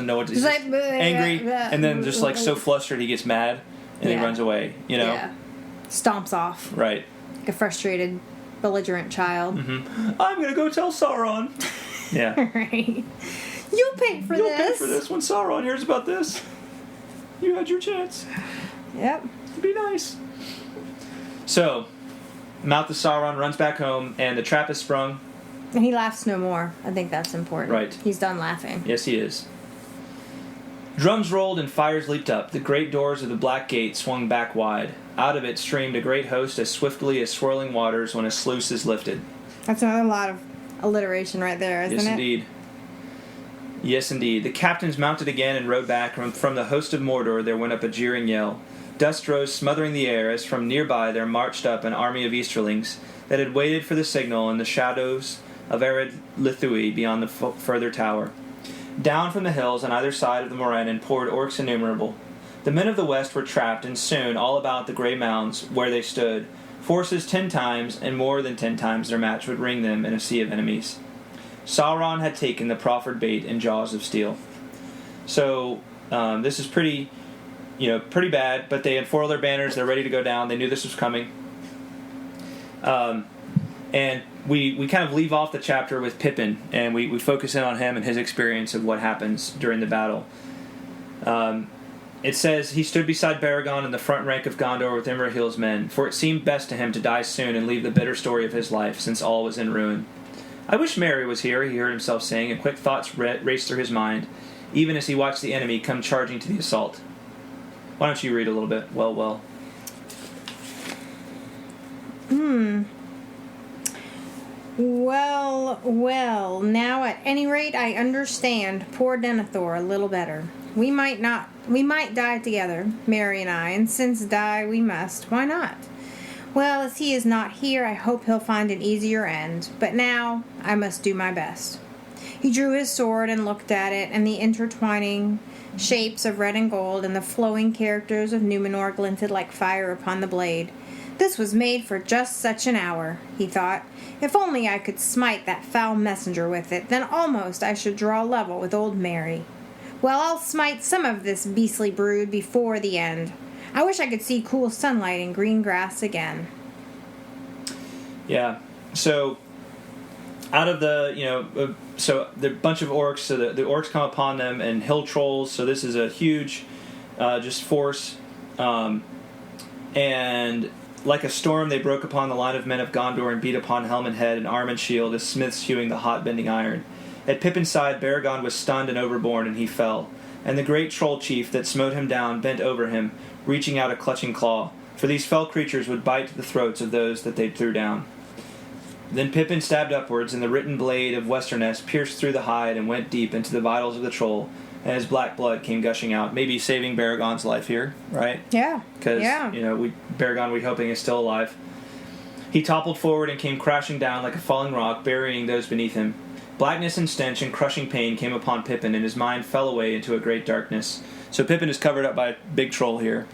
know what to do. He's like, angry, and then just so flustered he gets mad, and he runs away, Yeah. Stomps off. Right. Like a frustrated, belligerent child. I'm going to go tell Sauron. Yeah. Right. You'll pay for this. You'll pay for this when Sauron hears about this. You had your chance. Yep. Be nice. So, Mouth of Sauron runs back home, and the trap is sprung. And he laughs no more. I think that's important. Right. He's done laughing. Yes, he is. Drums rolled and fires leaped up. The great doors of the Black Gate swung back wide. Out of it streamed a great host as swiftly as swirling waters when a sluice is lifted. That's another lot of alliteration right there, isn't it? Yes, indeed. Yes, indeed. The captains mounted again and rode back. From the host of Mordor there went up a jeering yell. Dust rose smothering the air as from nearby there marched up an army of Easterlings that had waited for the signal in the shadows of Ered Lithui beyond the further tower. Down from the hills on either side of the Morannon poured orcs innumerable. The men of the west were trapped, and soon all about the grey mounds where they stood, forces 10 times and more than 10 times their match would ring them in a sea of enemies. Sauron had taken the proffered bait in jaws of steel. So this is pretty bad, but they unfurl their banners. They're ready to go down. They knew this was coming. And we kind of leave off the chapter with Pippin, and we focus in on him and his experience of what happens during the battle. It says, he stood beside Baragon in the front rank of Gondor with Imrahil's men, for it seemed best to him to die soon and leave the bitter story of his life, since all was in ruin. I wish Merry was here, he heard himself saying, and quick thoughts raced through his mind, even as he watched the enemy come charging to the assault. Why don't you read a little bit? Well. Well, now at any rate I understand poor Denethor a little better. We might die together, Merry and I, and since die we must, why not? Well, as he is not here, I hope he'll find an easier end, but now I must do my best. He drew his sword and looked at it, and the intertwining shapes of red and gold and the flowing characters of Numenor glinted like fire upon the blade. This was made for just such an hour, he thought. If only I could smite that foul messenger with it, then almost I should draw level with old Merry. Well, I'll smite some of this beastly brood before the end. I wish I could see cool sunlight and green grass again. Yeah, so out of the, so the bunch of orcs, so the orcs come upon them, and hill trolls, so this is a huge just force, and like a storm they broke upon the line of men of Gondor and beat upon helm and head and arm and shield as smiths hewing the hot bending iron. At Pippin's side, Baragon was stunned and overborne, and he fell. And the great troll chief that smote him down bent over him, reaching out a clutching claw, for these fell creatures would bite the throats of those that they threw down. Then Pippin stabbed upwards, and the written blade of Westerness pierced through the hide and went deep into the vitals of the troll, and his black blood came gushing out, maybe saving Baragon's life here, right? Yeah. Because, Baragon, we're hoping, is still alive. He toppled forward and came crashing down like a falling rock, burying those beneath him. Blackness and stench and crushing pain came upon Pippin, and his mind fell away into a great darkness. So Pippin is covered up by a big troll here.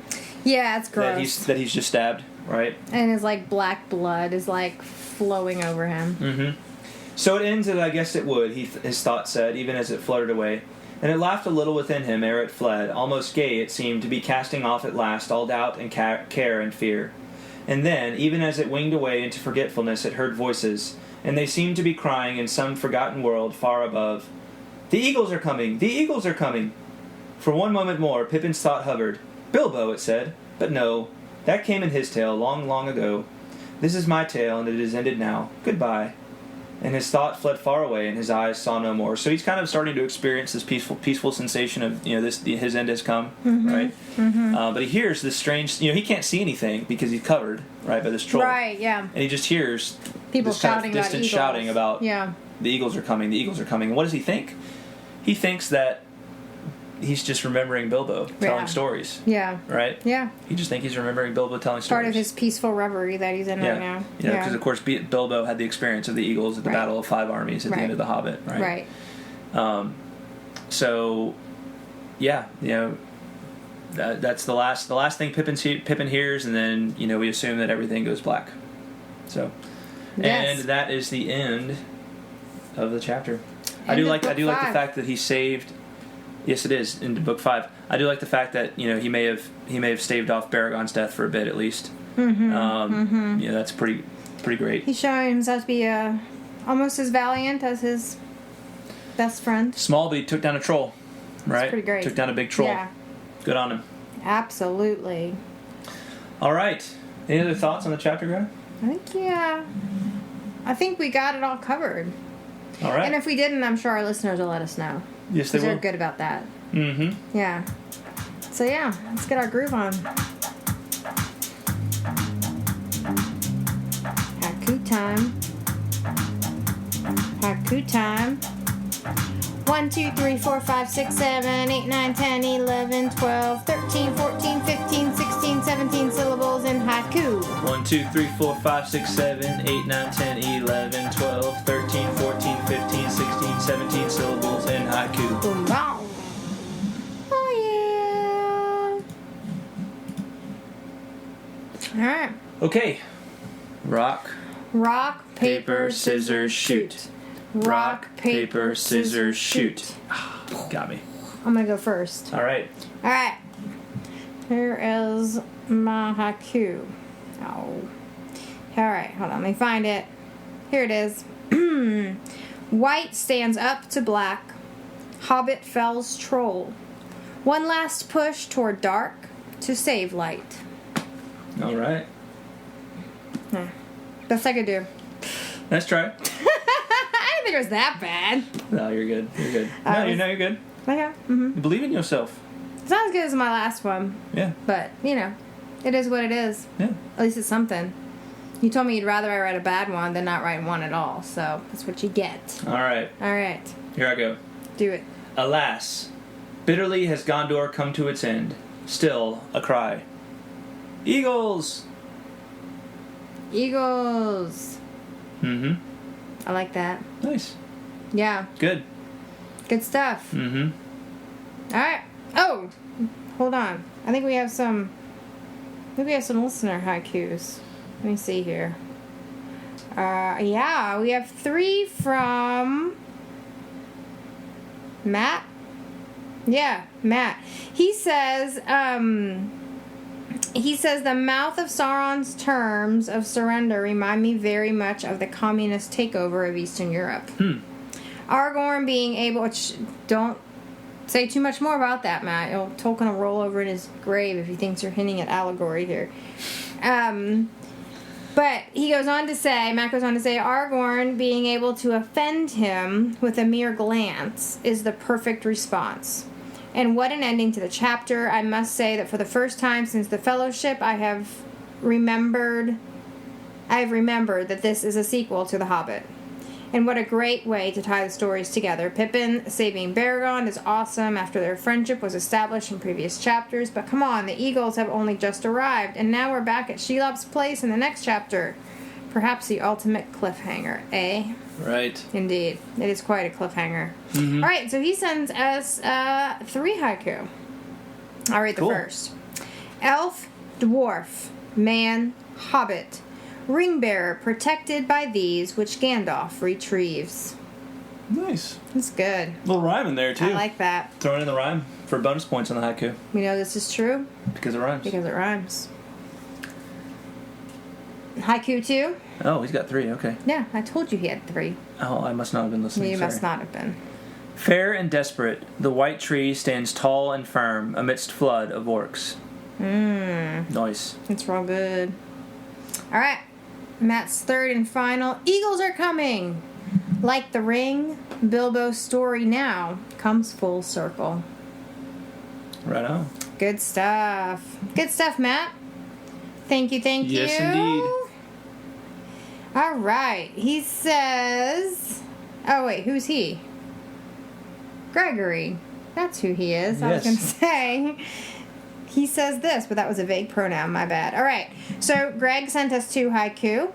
Yeah, it's gross. That he's just stabbed, right? And his, black blood is, flowing over him. Mm-hmm. So it ends as I guessed it would, his thought said, even as it fluttered away. And it laughed a little within him ere it fled, almost gay it seemed to be casting off at last all doubt and care and fear. And then, even as it winged away into forgetfulness, it heard voices, and they seemed to be crying in some forgotten world far above. The eagles are coming! The eagles are coming! For one moment more, Pippin's thought hovered. Bilbo, it said. But no, that came in his tale long, long ago. This is my tale, and it is ended now. Goodbye. And his thought fled far away, and his eyes saw no more. So he's kind of starting to experience this peaceful sensation of, his end has come, right? Mm-hmm. But he hears this strange, he can't see anything because he's covered, right, by this troll. Right, yeah. And he just hears people this kind shouting of distant about eagles. shouting about the eagles are coming, the eagles are coming. And what does he think? He thinks that he's just remembering Bilbo telling stories. Yeah. Right? Yeah. He just thinks he's remembering Bilbo telling stories. Part of his peaceful reverie that he's in right now. Yeah, because of course Bilbo had the experience of the eagles at the Battle of Five Armies at the end of The Hobbit, right? Right. So, yeah, that's the last thing Pippin hears, and then we assume that everything goes black. So, and that is the end of the chapter. I do like the fact that he saved. Yes, it is in Book 5. I do like the fact that he may have staved off Baragon's death for a bit at least. Mm-hmm. That's pretty great. He's showing himself to be almost as valiant as his best friend. Small, but he took down a troll. Right? That's pretty great. Took down a big troll. Yeah. Good on him. Absolutely. All right. Any other thoughts on the chapter, Greta? I think we got it all covered. All right. And if we didn't, I'm sure our listeners will let us know. Yes, they will. They're good about that. Mm-hmm. Yeah. So yeah, let's get our groove on. Haiku time. Haiku time. 1, 2, 3, 4, 5, 6, 7, 8, 9, 10, 11, 12, 13, 14, 15, 16, 17 syllables in haiku. 1, 2, 3, 4, 5, 6, 7, 8, 9, 10, 11, 12, 13, 14, 15, 16, 17 syllables in haiku. Boom, boom. Oh, yeah. All right. Okay. Rock, paper, scissors, shoot. Rock, paper, scissors, shoot. Got me. I'm going to go first. All right. All right. Here is my haiku. Oh. All right, hold on. Let me find it. Here it is. White stands up to black. Hobbit fells troll. One last push toward dark to save light. All right. Best I could do. Nice try. I didn't think it was that bad. No, you're good. You're good. You're good. Okay. Mm-hmm. You believe in yourself. It's not as good as my last one. Yeah. But, it is what it is. Yeah. At least it's something. You told me you'd rather I write a bad one than not write one at all. So that's what you get. All right. All right. Here I go. Do it. Alas, bitterly has Gondor come to its end. Still a cry. Eagles! Eagles. Mm-hmm. I like that. Nice. Yeah. Good. Good stuff. Mm-hmm. All right. Oh, hold on. I think we have some listener haikus. Let me see here. Yeah, we have 3 from Matt. Yeah, Matt. He says, the mouth of Sauron's terms of surrender remind me very much of the communist takeover of Eastern Europe. Aragorn being able... Don't say too much more about that, Matt. Tolkien will roll over in his grave if he thinks you're hinting at allegory here. But he goes on to say, Matt goes on to say, Aragorn being able to offend him with a mere glance is the perfect response. And what an ending to the chapter. I must say that for the first time since the Fellowship, I have remembered that this is a sequel to The Hobbit. And what a great way to tie the stories together. Pippin saving Baragon is awesome after their friendship was established in previous chapters. But come on, the Eagles have only just arrived, and now we're back at Shelob's place in the next chapter. Perhaps the ultimate cliffhanger, eh? Right. Indeed. It is quite a cliffhanger. Mm-hmm. All right, so he sends us 3 haiku. I'll read the first. Elf, dwarf, man, hobbit. Ring bearer protected by these which Gandalf retrieves. Nice. That's good. Little rhyme in there, too. I like that. Throwing in the rhyme for bonus points on the haiku. We know this is true. Because it rhymes. Because it rhymes. Haiku 2? Oh, he's got 3, okay. Yeah, I told you he had 3. Oh, I must not have been listening. You Sorry. must not have been. Fair and desperate, the white tree stands tall and firm amidst flood of orcs. Nice. It's real good. All right. Matt's third and final. Eagles are coming! Like the ring, Bilbo's story now comes full circle. Right on. Good stuff. Good stuff, Matt. Thank you. Yes, indeed. All right. He says... Oh, wait. Who's he? Gregory. That's who he is. I was going to say... He says this, but that was a vague pronoun. My bad. All right. So, Greg sent us 2 haiku.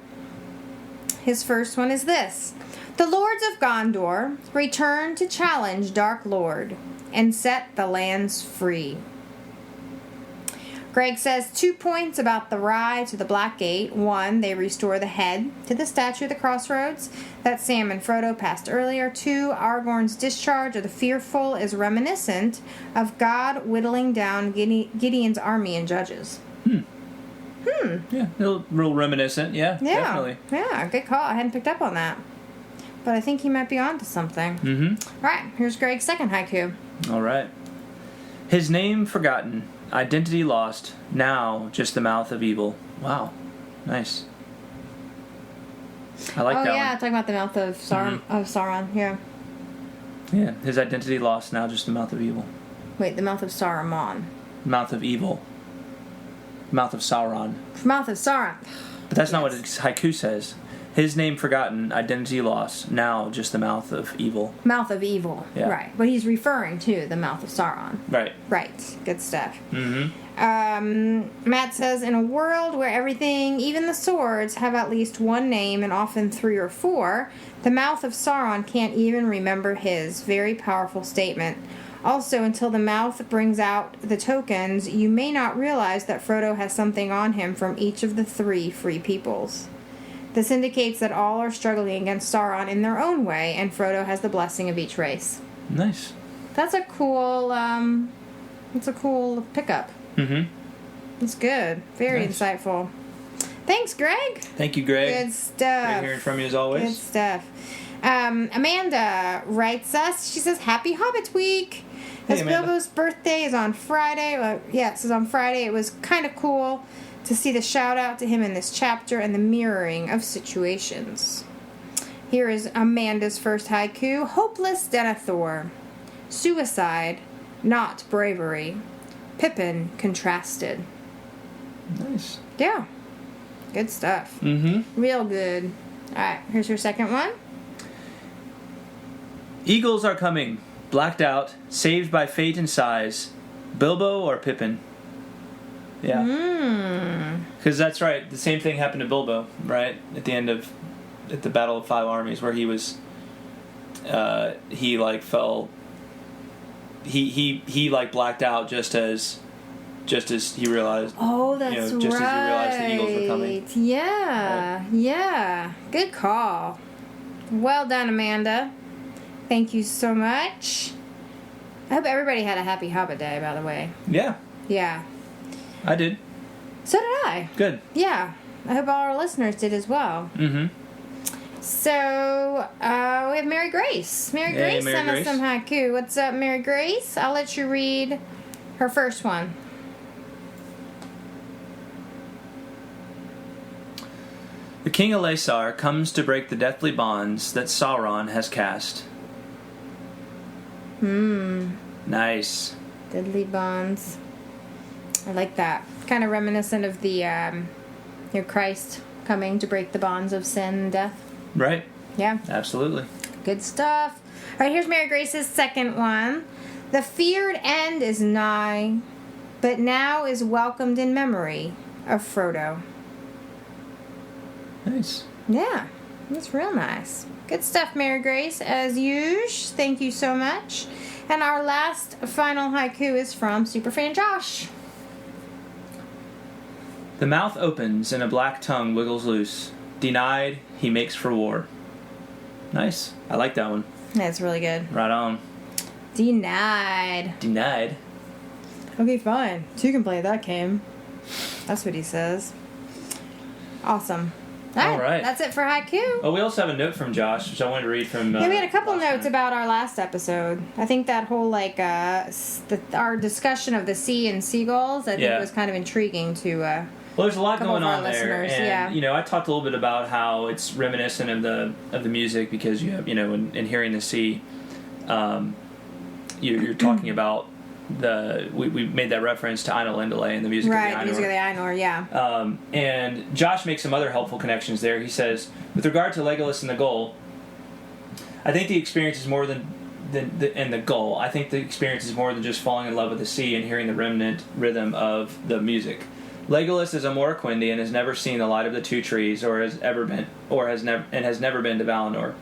His first one is this. The lords of Gondor return to challenge Dark Lord and set the lands free. Greg says 2 points about the ride to the Black Gate. 1, they restore the head to the statue at the crossroads that Sam and Frodo passed earlier. 2, Aragorn's discharge of the fearful is reminiscent of God whittling down Gideon's army in Judges. Yeah, real reminiscent. Yeah, definitely. Yeah, good call. I hadn't picked up on that. But I think he might be onto something. Mm-hmm. All right, here's Greg's second haiku. All right. His name forgotten, identity lost, now just the mouth of evil. Wow. Nice. I like that Oh, yeah, one. talking about the mouth of Sauron, yeah. Yeah, his identity lost, now just the mouth of evil. Wait, the mouth of Saruman. Mouth of evil. Mouth of Sauron. Mouth of Sauron. But that's not what his haiku says. His name forgotten, identity lost, now just the mouth of evil. Mouth of evil. Yeah. Right. But he's referring to the mouth of Sauron. Right. Right. Good stuff. Mm-hmm. Matt says, in a world where everything, even the swords, have at least one name and often 3 or 4, the mouth of Sauron can't even remember his. Very powerful statement. Also, until the mouth brings out the tokens, you may not realize that Frodo has something on him from each of the 3 free peoples. This indicates that all are struggling against Sauron in their own way, and Frodo has the blessing of each race. Nice. That's a cool, pickup. Mm-hmm. It's good. Very Nice. insightful. Thanks, Greg. Thank you, Greg. Good stuff. Great hearing from you as always. Good stuff. Amanda writes us. She says, "Happy Hobbit Week." Hey, As Amanda. Bilbo's birthday is on Friday. It says on Friday. It was kind of cool to see the shout out to him in this chapter and the mirroring of situations. Here is Amanda's first haiku. Hopeless Denethor. Suicide, not bravery. Pippin contrasted. Nice. Yeah. Good stuff. Mm-hmm. Real good. Alright, here's your second one. Eagles are coming. Blacked out. Saved by fate and size. Bilbo or Pippin? Yeah. Because that's right. The same thing happened to Bilbo, right? At the Battle of Five Armies, where he was, he fell. He blacked out just as he realized. Oh, that's right. Just as he realized the Eagles were coming. Yeah, Right. yeah. Good call. Well done, Amanda. Thank you so much. I hope everybody had a happy Hobbit Day, by the way. Yeah, Yeah. I did. So did I. Good. Yeah. I hope all our listeners did as well. Mm-hmm. So, we have Mary Grace. Mary Hey, Grace Mary sent us Grace. some haiku. What's up, Mary Grace? I'll let you read her first one. The King Elessar comes to break the deathly bonds that Sauron has cast. Nice. Deadly bonds. I like that. Kind of reminiscent of the, Christ coming to break the bonds of sin and death. Right. Yeah. Absolutely. Good stuff. All right, here's Mary Grace's second one. The feared end is nigh, but now is welcomed in memory of Frodo. Nice. Yeah, that's real nice. Good stuff, Mary Grace. As usual, thank you so much. And our last final haiku is from Superfan Josh. The mouth opens and a black tongue wiggles loose. Denied, he makes for war. Nice. I like that one. That's really good. Right on. Denied. Denied. Okay, fine. You can play that game. That's what he says. Awesome. All right. That's it for haiku. Oh, we also have a note from Josh, which I wanted to read from... Yeah, we had a couple last notes time. about our last episode. I think that whole, our discussion of the sea and seagulls, I think Yeah. was kind of intriguing to... Well, there's a lot couple going of our on there, listeners, and yeah. I talked a little bit about how it's reminiscent of the music because you have in hearing the sea, you're talking about we made that reference to Ainul Indale and the music right, of the the music of the Ainur, yeah. And Josh makes some other helpful connections there. He says, with regard to Legolas and the Gull, I think the experience is more than the Gull. I think the experience is more than just falling in love with the sea and hearing the remnant rhythm of the music. Legolas is a Morroquindi and has never seen the light of the two trees, or has never been to Valinor.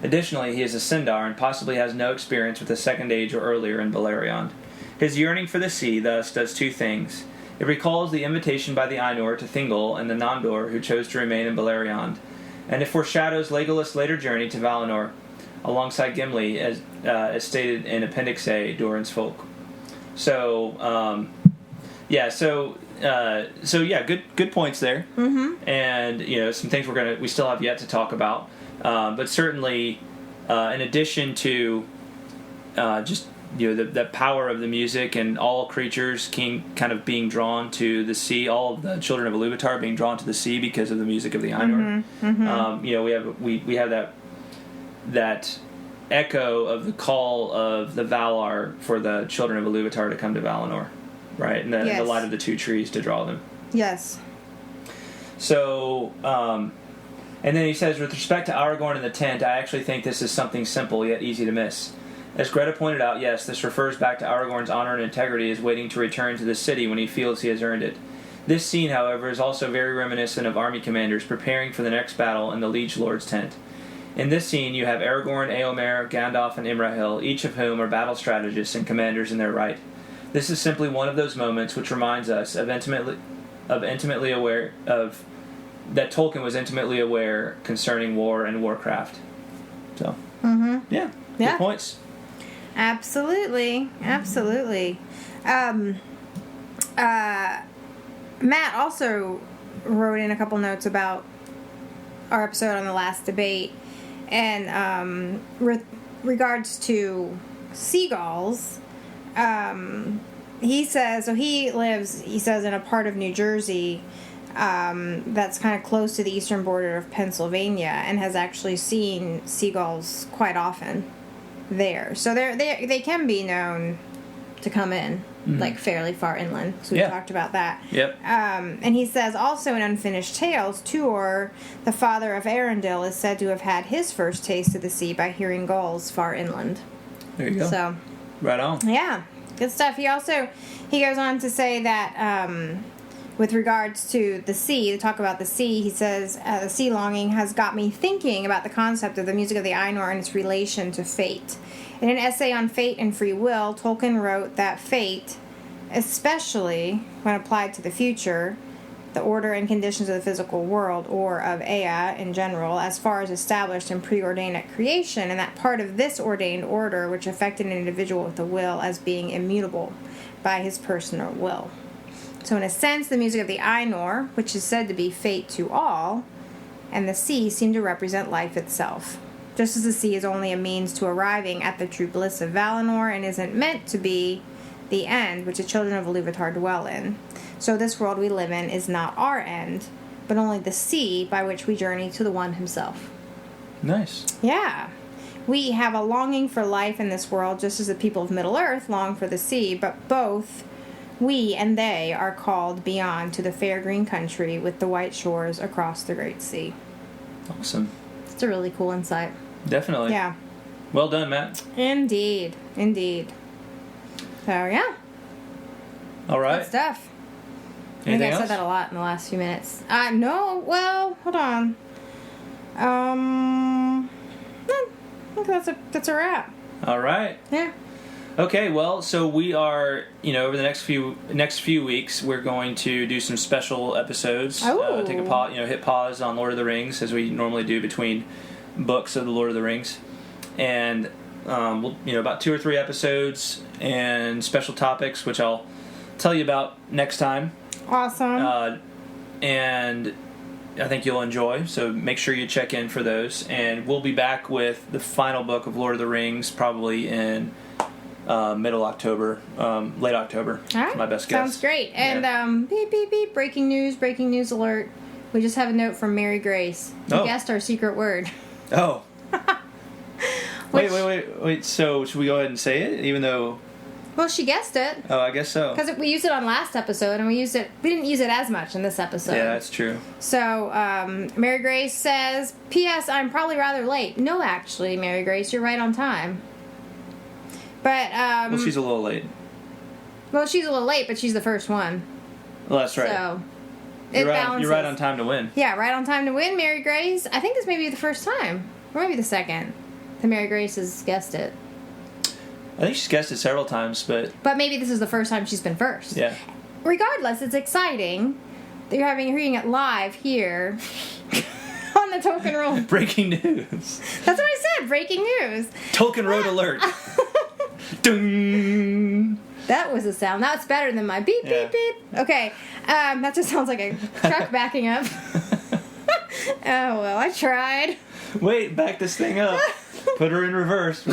Additionally, he is a Sindar and possibly has no experience with the Second Age or earlier in Beleriand. His yearning for the sea, thus, does two things. It recalls the invitation by the Ainur to Thingol and the Nandor who chose to remain in Beleriand, and it foreshadows Legolas' later journey to Valinor, alongside Gimli, as stated in Appendix A, Doran's Folk. So, good points there. Mm-hmm. And some things we still have yet to talk about. But certainly, in addition to the power of the music and all creatures kind of being drawn to the sea, all of the children of Iluvatar being drawn to the sea because of the music of the Ainur. Mm-hmm, mm-hmm. We have that echo of the call of the Valar for the children of Iluvatar to come to Valinor, right? And the light of the two trees to draw them. Yes. So, and then he says, with respect to Aragorn and the tent, I actually think this is something simple yet easy to miss. As Greta pointed out, yes, this refers back to Aragorn's honor and integrity as waiting to return to the city when he feels he has earned it. This scene, however, is also very reminiscent of army commanders preparing for the next battle in the Liege Lord's tent. In this scene, you have Aragorn, Éomer, Gandalf, and Imrahil, each of whom are battle strategists and commanders in their right. This is simply one of those moments which reminds us of intimately aware of that Tolkien was intimately aware concerning war and warcraft. So, yeah, good points. Absolutely. Matt also wrote in a couple notes about our episode on the last debate, and regards to seagulls. He says, so he says, in a part of New Jersey that's kind of close to the eastern border of Pennsylvania, and has actually seen seagulls quite often there. So they can be known to come in, like fairly far inland. So we talked about that. Yep. And he says also in Unfinished Tales, Tuor, the father of Arundel, is said to have had his first taste of the sea by hearing gulls far inland. There you go. So, right on. Yeah, good stuff. He goes on to say that with regards to the sea, to talk about the sea, he says, the sea longing has got me thinking about the concept of the music of the Ainur and its relation to fate. In an essay on fate and free will, Tolkien wrote that fate, especially when applied to the future, the order and conditions of the physical world, or of Ea in general, as far as established and preordained at creation, and that part of this ordained order which affected an individual with a will as being immutable by his personal will. So in a sense, the music of the Ainur, which is said to be fate to all, and the sea seem to represent life itself. Just as the sea is only a means to arriving at the true bliss of Valinor and isn't meant to be the end which the children of Iluvatar dwell in, so this world we live in is not our end, but only the sea by which we journey to the One himself. Nice. Yeah. We have a longing for life in this world, just as the people of Middle-earth long for the sea, but both we and they are called beyond to the fair green country with the white shores across the great sea. Awesome. It's a really cool insight. Definitely. Yeah. Well done, Matt. Indeed. So, yeah. All right. Good stuff. Anything I think I else? said that a lot in the last few minutes. No, well, hold on. I think that's a wrap. All right. Yeah. Okay, well, so we are, over the next few weeks, we're going to do some special episodes. Oh. Take a pause, hit pause on Lord of the Rings, as we normally do between books of the Lord of the Rings, and we'll, about 2 or 3 episodes and special topics, which I'll tell you about next time. Awesome. And I think you'll enjoy, so make sure you check in for those. And we'll be back with the final book of Lord of the Rings probably in middle October, late October. All right. My best guess. Sounds great. And beep, beep, beep, breaking news alert. We just have a note from Mary Grace. You guessed our secret word. Oh. Wait. So should we go ahead and say it, even though... Well, she guessed it. Oh, I guess so. Because we used it on last episode, and we didn't use it as much in this episode. Yeah, that's true. So, Mary Grace says, P.S. I'm probably rather late. No, actually, Mary Grace, you're right on time. But, well, she's a little late. Well, she's a little late, but she's the first one. Well, that's right. So, you're right on time to win. Yeah, right on time to win, Mary Grace. I think this may be the first time. Or maybe the second that Mary Grace has guessed it. I think she's guessed it several times, but maybe this is the first time she's been first. Yeah. Regardless, it's exciting that you're hearing it live here on the Tolkien Road. Breaking news. That's what I said. Breaking news. Tolkien Road alert. Dung. That was a sound. That's better than my beep, beep, beep. Okay. That just sounds like a truck backing up. Oh, well, I tried. Wait, back this thing up. Put her in reverse.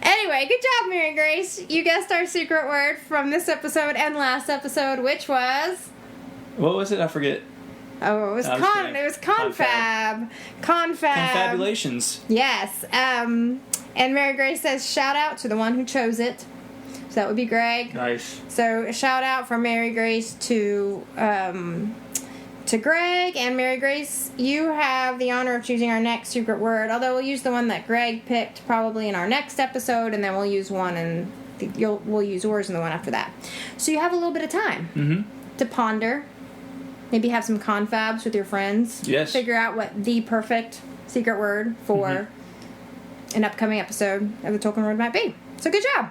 Anyway, good job, Mary Grace. You guessed our secret word from this episode and last episode, which was... What was it? I forget. Oh, it was confab. Confabulations. Yes. And Mary Grace says, shout out to the one who chose it. So that would be Greg. Nice. So a shout out from Mary Grace to Greg. And Mary Grace, you have the honor of choosing our next secret word. Although we'll use the one that Greg picked probably in our next episode, and then we'll use one, and we'll use yours in the one after that. So you have a little bit of time to ponder. Maybe have some confabs with your friends. Yes. Figure out what the perfect secret word for an upcoming episode of the Tolkien Road might be. So good job.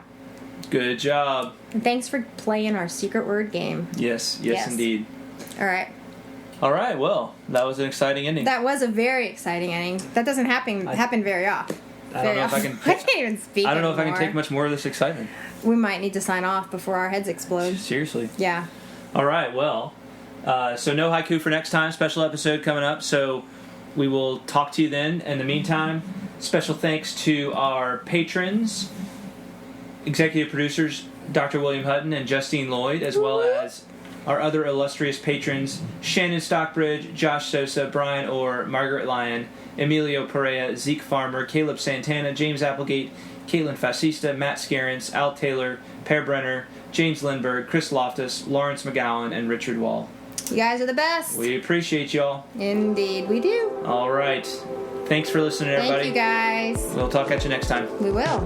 Good job. And thanks for playing our secret word game. Yes, indeed. All right. All right, well, that was an exciting ending. That was a very exciting ending. That doesn't happen very often. I don't know if I can. I can't even speak. I don't know if I anymore. can take much more of this excitement. We might need to sign off before our heads explode. Seriously. Yeah. All right, well, so no haiku for next time. Special episode coming up. So we will talk to you then. In the meantime, special thanks to our patrons, executive producers, Dr. William Hutton and Justine Lloyd, as well as our other illustrious patrons, Shannon Stockbridge, Josh Sosa, Brian Orr, Margaret Lyon, Emilio Perea, Zeke Farmer, Caleb Santana, James Applegate, Caitlin Fascista, Matt Scarens, Al Taylor, Per Brenner, James Lindberg, Chris Loftus, Lawrence McGowan, and Richard Wall. You guys are the best. We appreciate y'all. Indeed, we do. All right. Thanks for listening, everybody. Thank you, guys. We'll talk at you next time. We will.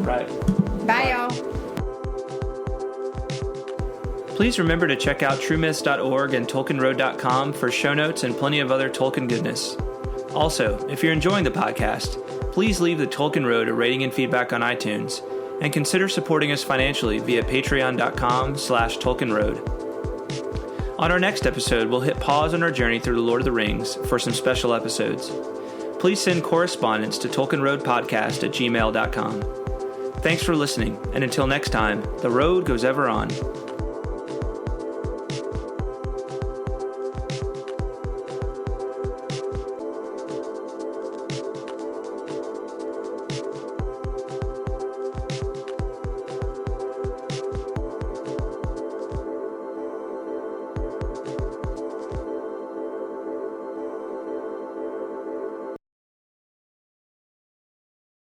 Right. Bye, y'all. Please remember to check out truemyths.org and tolkienroad.com for show notes and plenty of other Tolkien goodness. Also, if you're enjoying the podcast, please leave the Tolkien Road a rating and feedback on iTunes, and consider supporting us financially via patreon.com/TolkienRoad. On our next episode, we'll hit pause on our journey through the Lord of the Rings for some special episodes. Please send correspondence to tolkienroadpodcast@gmail.com. Thanks for listening, and until next time, the road goes ever on.